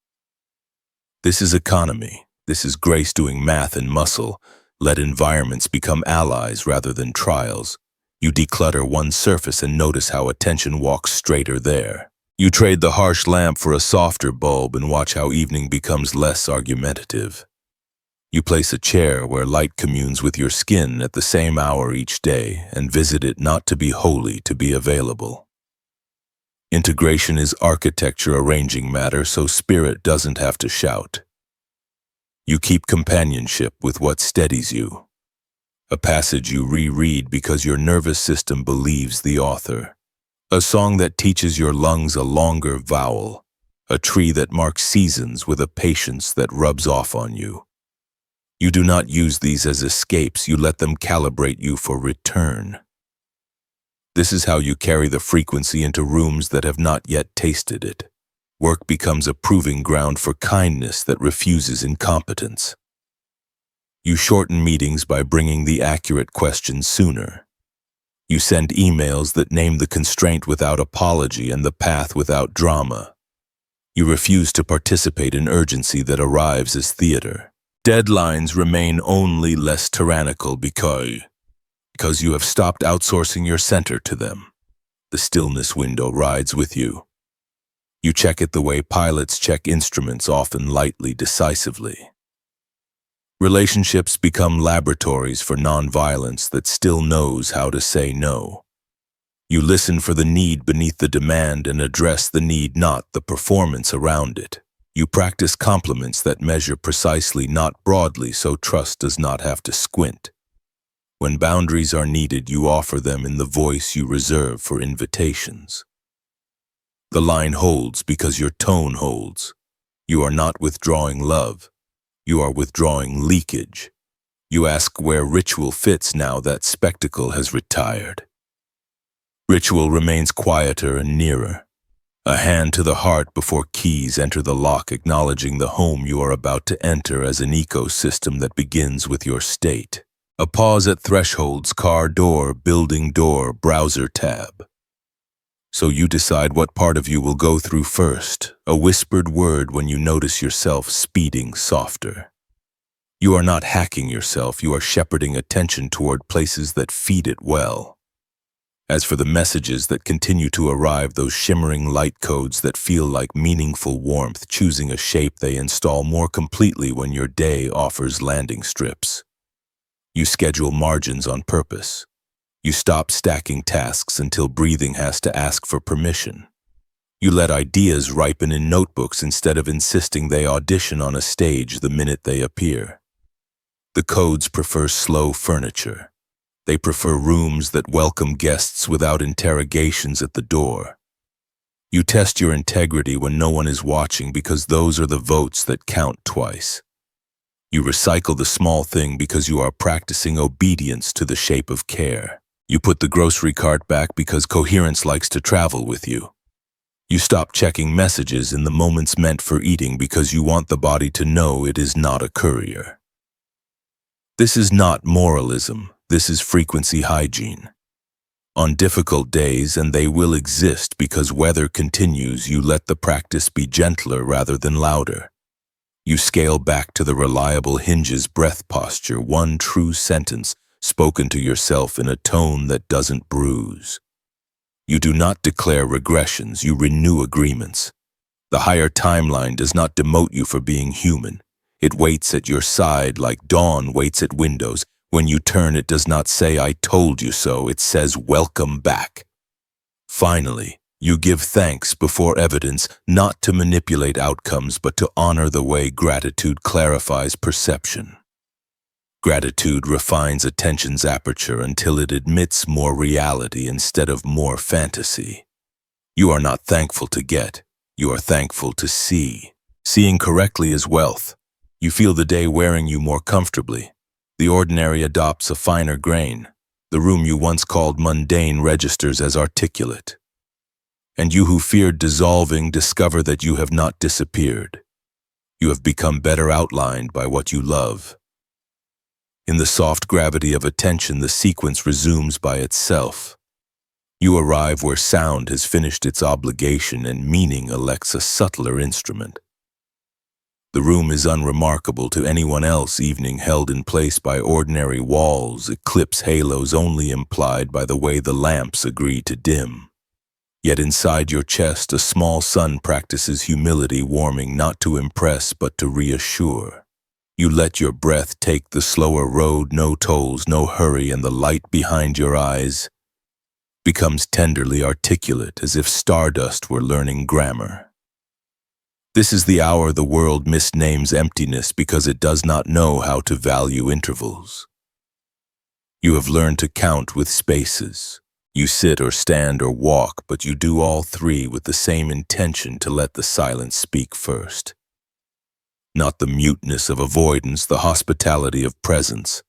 This is economy. This is grace doing math and muscle. Let environments become allies rather than trials. You declutter one surface and notice how attention walks straighter there. You trade the harsh lamp for a softer bulb and watch how evening becomes less argumentative. You place a chair where light communes with your skin at the same hour each day and visit it not to be holy, to be available. Integration is architecture arranging matter so spirit doesn't have to shout. You keep companionship with what steadies you. A passage you reread because your nervous system believes the author. A song that teaches your lungs a longer vowel. A tree that marks seasons with a patience that rubs off on you. You do not use these as escapes, you let them calibrate you for return. This is how you carry the frequency into rooms that have not yet tasted it. Work becomes a proving ground for kindness that refuses incompetence. You shorten meetings by bringing the accurate questions sooner. You send emails that name the constraint without apology and the path without drama. You refuse to participate in urgency that arrives as theater. Deadlines remain only less tyrannical because you have stopped outsourcing your center to them. The stillness window rides with you. You check it the way pilots check instruments, often lightly, decisively. Relationships become laboratories for nonviolence that still knows how to say no. You listen for the need beneath the demand and address the need, not the performance around it. You practice compliments that measure precisely, not broadly, so trust does not have to squint. When boundaries are needed, you offer them in the voice you reserve for invitations. The line holds because your tone holds. You are not withdrawing love. You are withdrawing leakage. You ask where ritual fits now that spectacle has retired. Ritual remains quieter and nearer. A hand to the heart before keys enter the lock, acknowledging the home you are about to enter as an ecosystem that begins with your state. A pause at thresholds, car door, building door, browser tab. So you decide what part of you will go through first, a whispered word when you notice yourself speeding softer. You are not hacking yourself, you are shepherding attention toward places that feed it well. As for the messages that continue to arrive, those shimmering light codes that feel like meaningful warmth, choosing a shape they install more completely when your day offers landing strips. You schedule margins on purpose. You stop stacking tasks until breathing has to ask for permission. You let ideas ripen in notebooks instead of insisting they audition on a stage the minute they appear. The codes prefer slow furniture. They prefer rooms that welcome guests without interrogations at the door. You test your integrity when no one is watching because those are the votes that count twice. You recycle the small thing because you are practicing obedience to the shape of care. You put the grocery cart back because coherence likes to travel with you. You stop checking messages in the moments meant for eating because you want the body to know it is not a courier. This is not moralism, this is frequency hygiene. On difficult days, and they will exist because weather continues, you let the practice be gentler rather than louder. You scale back to the reliable hinges breath posture, one true sentence spoken to yourself in a tone that doesn't bruise. You do not declare regressions, you renew agreements. The higher timeline does not demote you for being human. It waits at your side like dawn waits at windows. When you turn, it does not say, "I told you so," it says, "Welcome back." Finally, you give thanks before evidence, not to manipulate outcomes, but to honor the way gratitude clarifies perception. Gratitude refines attention's aperture until it admits more reality instead of more fantasy. You are not thankful to get, you are thankful to see. Seeing correctly is wealth. You feel the day wearing you more comfortably. The ordinary adopts a finer grain. The room you once called mundane registers as articulate. And you who feared dissolving discover that you have not disappeared. You have become better outlined by what you love. In the soft gravity of attention, the sequence resumes by itself. You arrive where sound has finished its obligation and meaning elects a subtler instrument. The room is unremarkable to anyone else, evening held in place by ordinary walls, eclipse halos only implied by the way the lamps agree to dim. Yet inside your chest, a small sun practices humility, warming not to impress but to reassure. You let your breath take the slower road, no tolls, no hurry, and the light behind your eyes becomes tenderly articulate, as if stardust were learning grammar. This is the hour the world misnames emptiness because it does not know how to value intervals. You have learned to count with spaces. You sit or stand or walk, but you do all three with the same intention to let the silence speak first. Not the muteness of avoidance, the hospitality of presence.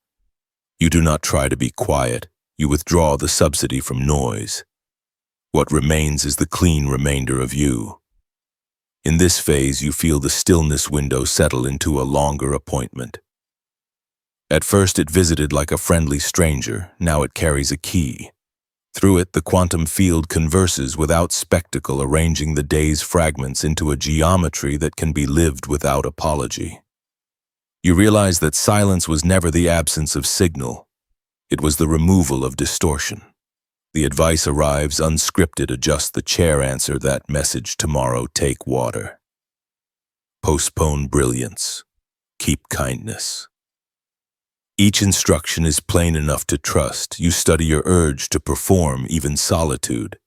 You do not try to be quiet, you withdraw the subsidy from noise. What remains is the clean remainder of you. In this phase, you feel the stillness window settle into a longer appointment. At first it visited like a friendly stranger, now it carries a key. Through it, the quantum field converses without spectacle, arranging the day's fragments into a geometry that can be lived without apology. You realize that silence was never the absence of signal. It was the removal of distortion. The advice arrives unscripted: adjust the chair, answer that message tomorrow, take water. Postpone brilliance. Keep kindness. Each instruction is plain enough to trust. You study your urge to perform, even solitude.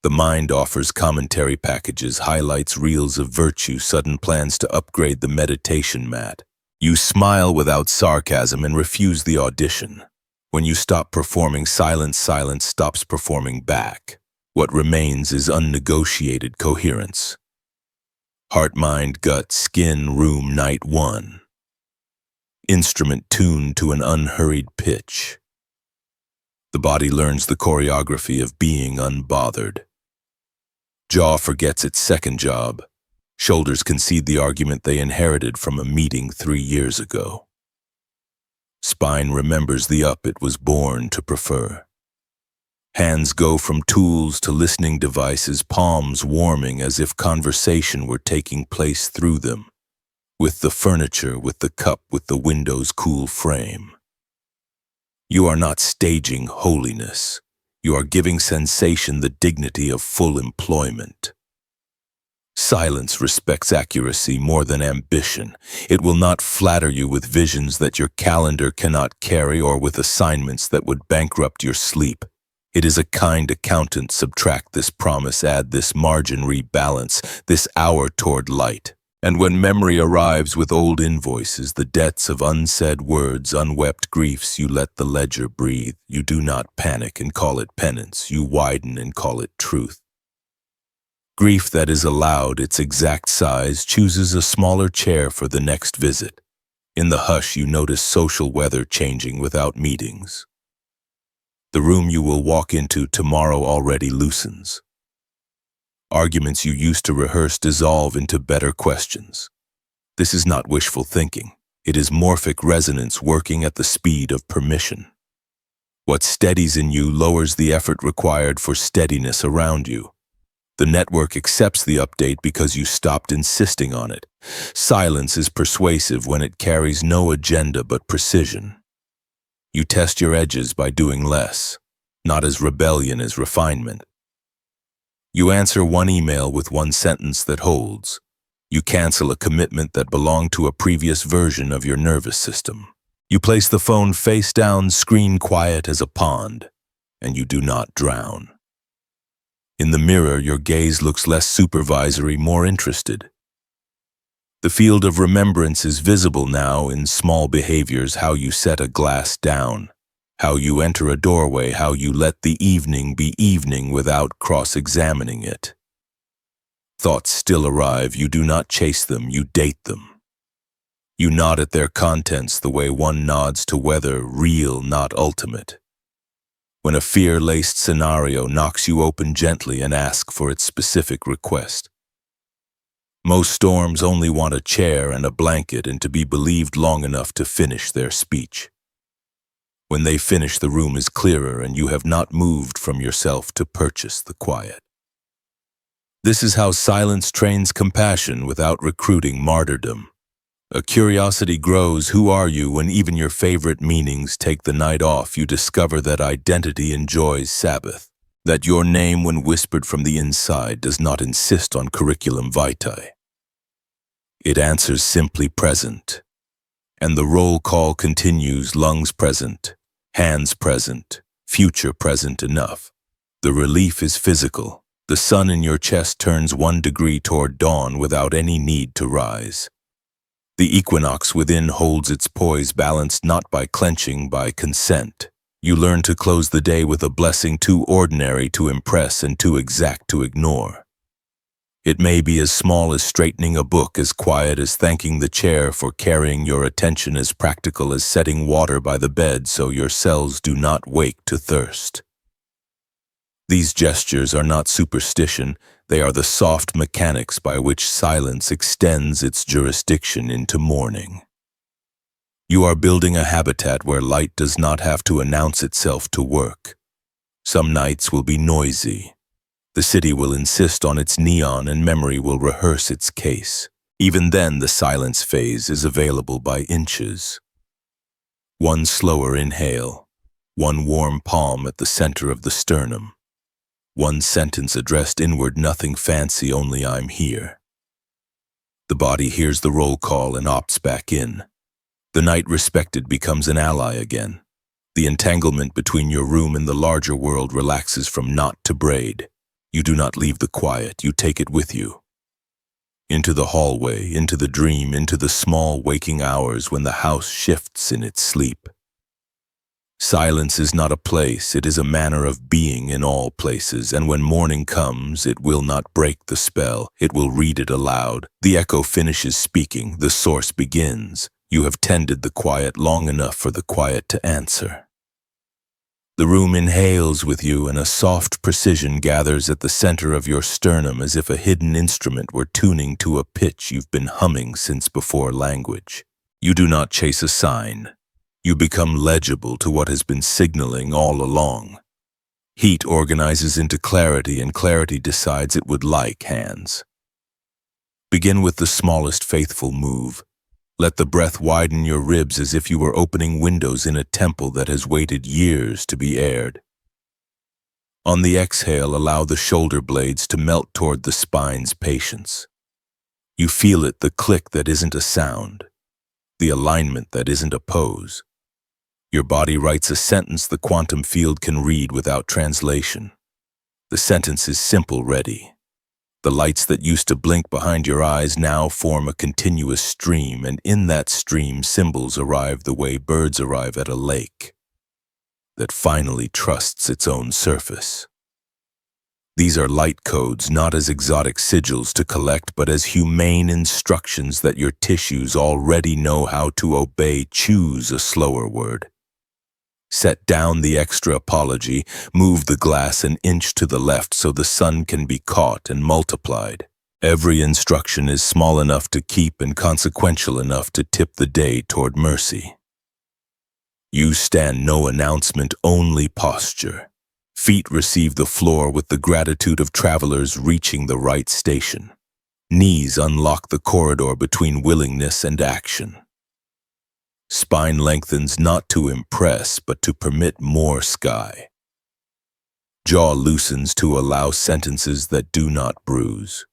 The mind offers commentary packages, highlights reels of virtue, sudden plans to upgrade the meditation mat. You smile without sarcasm and refuse the audition. When you stop performing, silence stops performing back. What remains is unnegotiated coherence. Heart, mind, gut, skin, room, night one. Instrument tuned to an unhurried pitch. The body learns the choreography of being unbothered. Jaw forgets its second job. Shoulders concede the argument they inherited from a meeting 3 years ago. Spine remembers the up it was born to prefer. Hands go from tools to listening devices, palms warming as if conversation were taking place through them, with the furniture, with the cup, with the window's cool frame. You are not staging holiness. You are giving sensation the dignity of full employment. Silence respects accuracy more than ambition. It will not flatter you with visions that your calendar cannot carry or with assignments that would bankrupt your sleep. It is a kind accountant. Subtract this promise, add this margin, rebalance this hour toward light. And when memory arrives with old invoices, the debts of unsaid words, unwept griefs, you let the ledger breathe. You do not panic and call it penance. You widen and call it truth. Grief that is allowed its exact size chooses a smaller chair for the next visit. In the hush, you notice social weather changing without meetings. The room you will walk into tomorrow already loosens. Arguments you used to rehearse dissolve into better questions. This is not wishful thinking. It is morphic resonance working at the speed of permission. What steadies in you lowers the effort required for steadiness around you. The network accepts the update because you stopped insisting on it. Silence is persuasive when it carries no agenda but precision. You test your edges by doing less, not as rebellion as refinement. You answer one email with one sentence that holds. You cancel a commitment that belonged to a previous version of your nervous system. You place the phone face down, screen quiet as a pond, and you do not drown. In the mirror, your gaze looks less supervisory, more interested. The field of remembrance is visible now in small behaviors: how you set a glass down, how you enter a doorway, how you let the evening be evening without cross-examining it. Thoughts still arrive. You do not chase them, you date them. You nod at their contents the way one nods to weather, real, not ultimate. When a fear-laced scenario knocks you open gently and ask for its specific request. Most storms only want a chair and a blanket and to be believed long enough to finish their speech. When they finish, the room is clearer and you have not moved from yourself to purchase the quiet. This is how silence trains compassion without recruiting martyrdom. A curiosity grows. Who are you? When even your favorite meanings take the night off, you discover that identity enjoys Sabbath, that your name, when whispered from the inside, does not insist on curriculum vitae. It answers simply present. And the roll call continues: lungs present, hands present, future present enough. The relief is physical. The sun in your chest turns 1 degree toward dawn without any need to rise. The equinox within holds its poise, balanced not by clenching, by consent. You learn to close the day with a blessing too ordinary to impress and too exact to ignore. It may be as small as straightening a book, as quiet as thanking the chair for carrying your attention, as practical as setting water by the bed so your cells do not wake to thirst. These gestures are not superstition. They are the soft mechanics by which silence extends its jurisdiction into morning. You are building a habitat where light does not have to announce itself to work. Some nights will be noisy. The city will insist on its neon and memory will rehearse its case. Even then, the silence phase is available by inches. One slower inhale, one warm palm at the center of the sternum. One sentence addressed inward, nothing fancy, only I'm here. The body hears the roll call and opts back in. The night respected becomes an ally again. The entanglement between your room and the larger world relaxes from knot to braid. You do not leave the quiet, you take it with you. Into the hallway, into the dream, into the small waking hours when the house shifts in its sleep. Silence is not a place, it is a manner of being in all places, and when morning comes, it will not break the spell, it will read it aloud. The echo finishes speaking, the source begins. You have tended the quiet long enough for the quiet to answer. The room inhales with you, and a soft precision gathers at the center of your sternum as if a hidden instrument were tuning to a pitch you've been humming since before language. You do not chase a sign. You become legible to what has been signaling all along. Heat organizes into clarity, and clarity decides it would like hands. Begin with the smallest faithful move. Let the breath widen your ribs as if you were opening windows in a temple that has waited years to be aired. On the exhale, allow the shoulder blades to melt toward the spine's patience. You feel it, the click that isn't a sound, the alignment that isn't a pose. Your body writes a sentence the quantum field can read without translation. The sentence is simple, ready. The lights that used to blink behind your eyes now form a continuous stream, and in that stream symbols arrive the way birds arrive at a lake that finally trusts its own surface. These are light codes, not as exotic sigils to collect, but as humane instructions that your tissues already know how to obey. Choose a slower word. Set down the extra apology, move the glass an inch to the left so the sun can be caught and multiplied. Every instruction is small enough to keep and consequential enough to tip the day toward mercy. You stand, no announcement, only posture. Feet receive the floor with the gratitude of travelers reaching the right station. Knees unlock the corridor between willingness and action. Spine lengthens not to impress, but to permit more sky. Jaw loosens to allow sentences that do not bruise.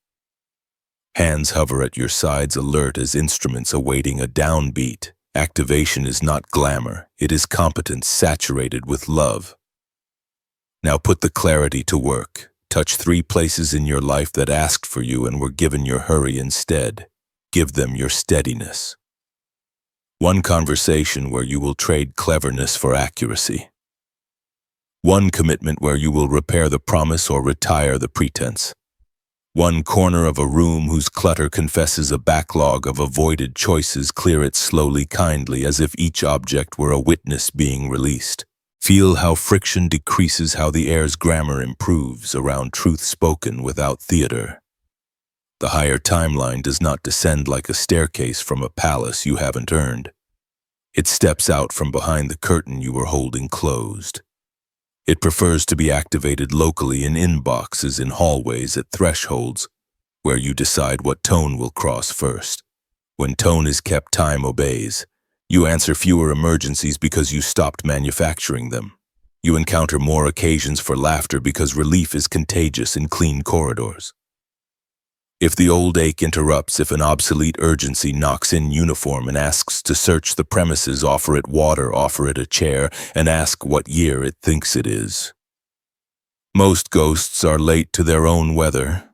Hands hover at your sides, alert as instruments awaiting a downbeat. Activation is not glamour, it is competence saturated with love. Now put the clarity to work. Touch 3 places in your life that asked for you and were given your hurry instead. Give them your steadiness. 1 conversation where you will trade cleverness for accuracy. 1 commitment where you will repair the promise or retire the pretense. 1 corner of a room whose clutter confesses a backlog of avoided choices. Clear it slowly, kindly, as if each object were a witness being released. Feel how friction decreases, how the air's grammar improves around truth spoken without theater. The higher timeline does not descend like a staircase from a palace you haven't earned. It steps out from behind the curtain you were holding closed. It prefers to be activated locally in inboxes, in hallways, at thresholds, where you decide what tone will cross first. When tone is kept, time obeys. You answer fewer emergencies because you stopped manufacturing them. You encounter more occasions for laughter because relief is contagious in clean corridors. If the old ache interrupts, if an obsolete urgency knocks in uniform and asks to search the premises, offer it water, offer it a chair, and ask what year it thinks it is. Most ghosts are late to their own weather.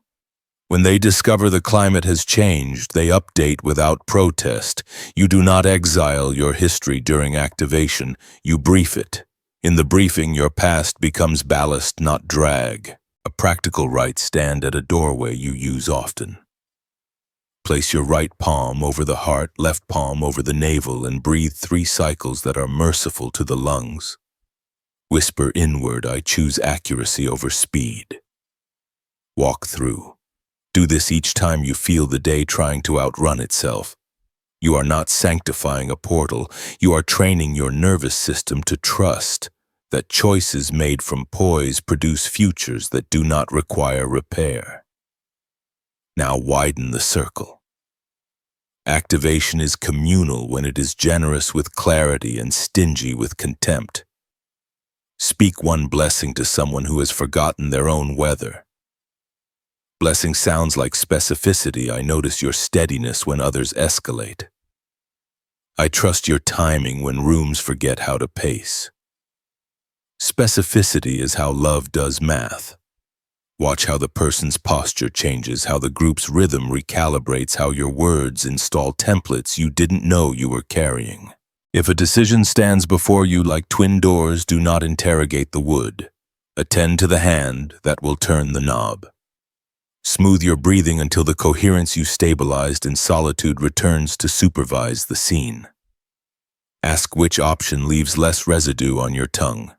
When they discover the climate has changed, they update without protest. You do not exile your history during activation, you brief it. In the briefing, your past becomes ballast, not drag. A practical right stand at a doorway you use often. Place your right palm over the heart, left palm over the navel, and breathe 3 cycles that are merciful to the lungs. Whisper inward, I choose accuracy over speed. Walk through. Do this each time you feel the day trying to outrun itself. You are not sanctifying a portal, you are training your nervous system to trust that choices made from poise produce futures that do not require repair. Now widen the circle. Activation is communal when it is generous with clarity and stingy with contempt. Speak 1 blessing to someone who has forgotten their own weather. Blessing sounds like specificity. I notice your steadiness when others escalate. I trust your timing when rooms forget how to pace. Specificity is how love does math. Watch how the person's posture changes, how the group's rhythm recalibrates, how your words install templates you didn't know you were carrying. If a decision stands before you like twin doors, do not interrogate the wood. Attend to the hand that will turn the knob. Smooth your breathing until the coherence you stabilized in solitude returns to supervise the scene. Ask which option leaves less residue on your tongue.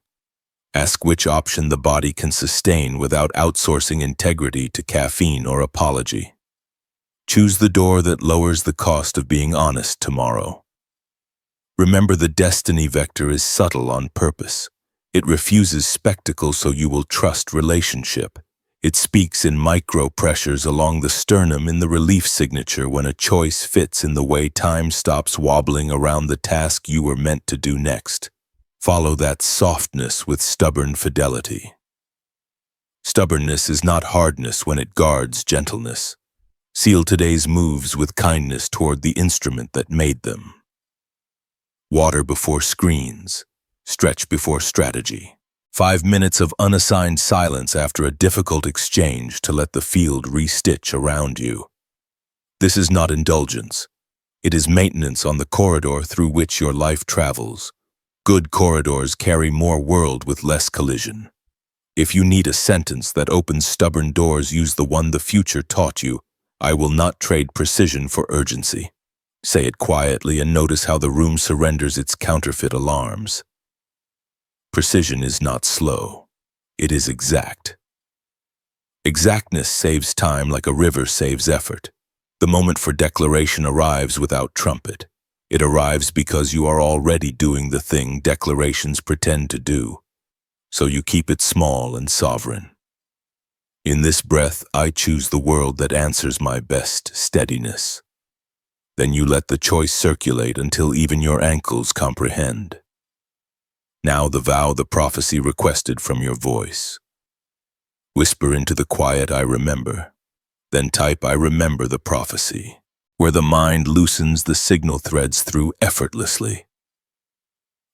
Ask which option the body can sustain without outsourcing integrity to caffeine or apology. Choose the door that lowers the cost of being honest tomorrow. Remember, the destiny vector is subtle on purpose. It refuses spectacle so you will trust relationship. It speaks in micro pressures along the sternum in the relief signature when a choice fits in the way time stops wobbling around the task you were meant to do next. Follow that softness with stubborn fidelity. Stubbornness is not hardness when it guards gentleness. Seal today's moves with kindness toward the instrument that made them. Water before screens. Stretch before strategy. 5 minutes of unassigned silence after a difficult exchange to let the field re-stitch around you. This is not indulgence. It is maintenance on the corridor through which your life travels. Good corridors carry more world with less collision. If you need a sentence that opens stubborn doors, use the one the future taught you. I will not trade precision for urgency. Say it quietly and notice how the room surrenders its counterfeit alarms. Precision is not slow. It is exact. Exactness saves time like a river saves effort. The moment for declaration arrives without trumpet. It arrives because you are already doing the thing declarations pretend to do. So you keep it small and sovereign. In this breath, I choose the world that answers my best steadiness. Then you let the choice circulate until even your ankles comprehend. Now the vow, the prophecy requested from your voice. Whisper into the quiet, I remember. Then type, I remember the prophecy, where the mind loosens the signal threads through effortlessly.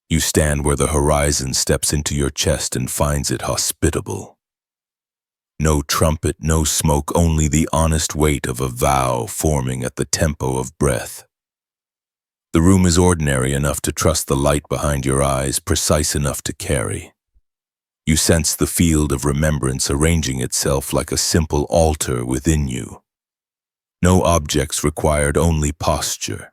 You stand where the horizon steps into your chest and finds it hospitable. No trumpet, no smoke, only the honest weight of a vow forming at the tempo of breath. The room is ordinary enough to trust the light behind your eyes, precise enough to carry. You sense the field of remembrance arranging itself like a simple altar within you. No objects required, only posture.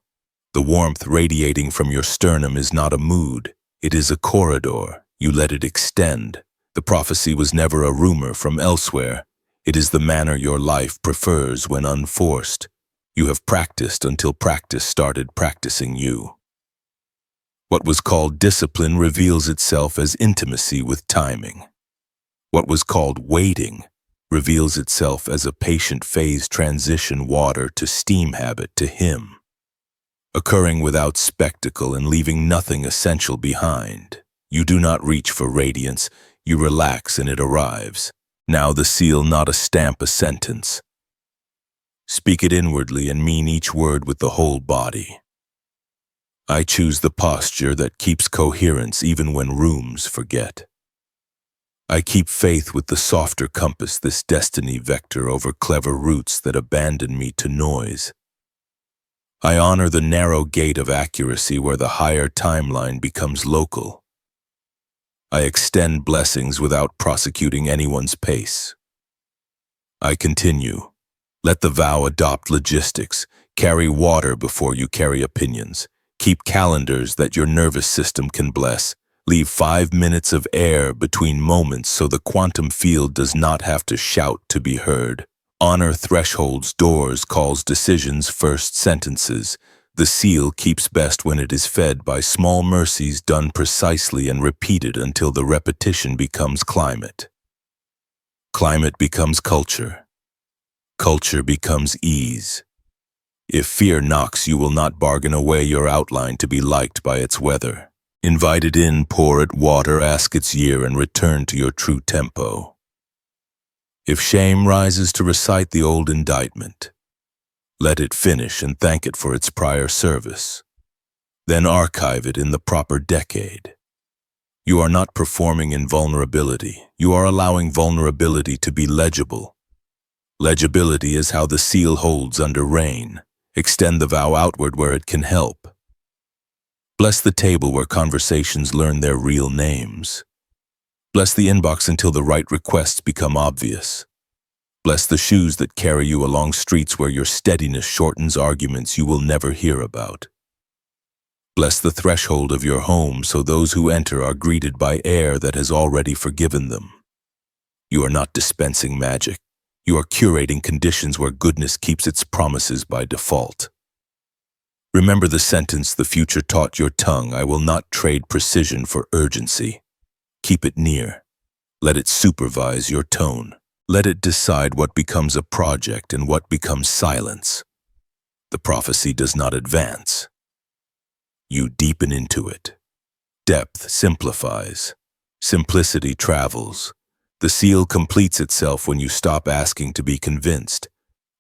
The warmth radiating from your sternum is not a mood, it is a corridor. You let it extend. The prophecy was never a rumor from elsewhere. It is the manner your life prefers when unforced. You have practiced until practice started practicing you. What was called discipline reveals itself as intimacy with timing. What was called waiting reveals itself as a patient phase transition, water to steam habit to him, occurring without spectacle and leaving nothing essential behind. You do not reach for radiance, you relax and it arrives. Now the seal, not a stamp, a sentence. Speak it inwardly and mean each word with the whole body. I choose the posture that keeps coherence even when rooms forget. I keep faith with the softer compass, this destiny vector over clever routes that abandon me to noise. I honor the narrow gate of accuracy where the higher timeline becomes local. I extend blessings without prosecuting anyone's pace. I continue. Let the vow adopt logistics. Carry water before you carry opinions. Keep calendars that your nervous system can bless. Leave 5 minutes of air between moments so the quantum field does not have to shout to be heard. Honor thresholds, doors, calls, decisions, first sentences. The seal keeps best when it is fed by small mercies done precisely and repeated until the repetition becomes climate. Climate becomes culture. Culture becomes ease. If fear knocks, you will not bargain away your outline to be liked by its weather. Invite it in, pour it water, ask its year, and return to your true tempo. If shame rises to recite the old indictment, let it finish and thank it for its prior service. Then archive it in the proper decade. You are not performing in vulnerability. You are allowing vulnerability to be legible. Legibility is how the seal holds under rain. Extend the vow outward where it can help. Bless the table where conversations learn their real names. Bless the inbox until the right requests become obvious. Bless the shoes that carry you along streets where your steadiness shortens arguments you will never hear about. Bless the threshold of your home so those who enter are greeted by air that has already forgiven them. You are not dispensing magic. You are curating conditions where goodness keeps its promises by default. Remember the sentence the future taught your tongue, I will not trade precision for urgency. Keep it near. Let it supervise your tone. Let it decide what becomes a project and what becomes silence. The prophecy does not advance. You deepen into it. Depth simplifies. Simplicity travels. The seal completes itself when you stop asking to be convinced.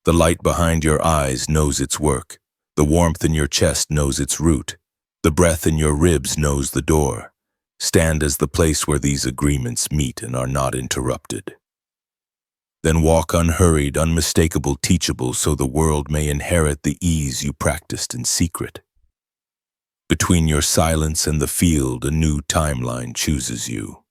The light behind your eyes knows its work. The warmth in your chest knows its route. The breath in your ribs knows the door. Stand as the place where these agreements meet and are not interrupted. Then walk unhurried, unmistakable, teachable, so the world may inherit the ease you practiced in secret. Between your silence and the field, a new timeline chooses you.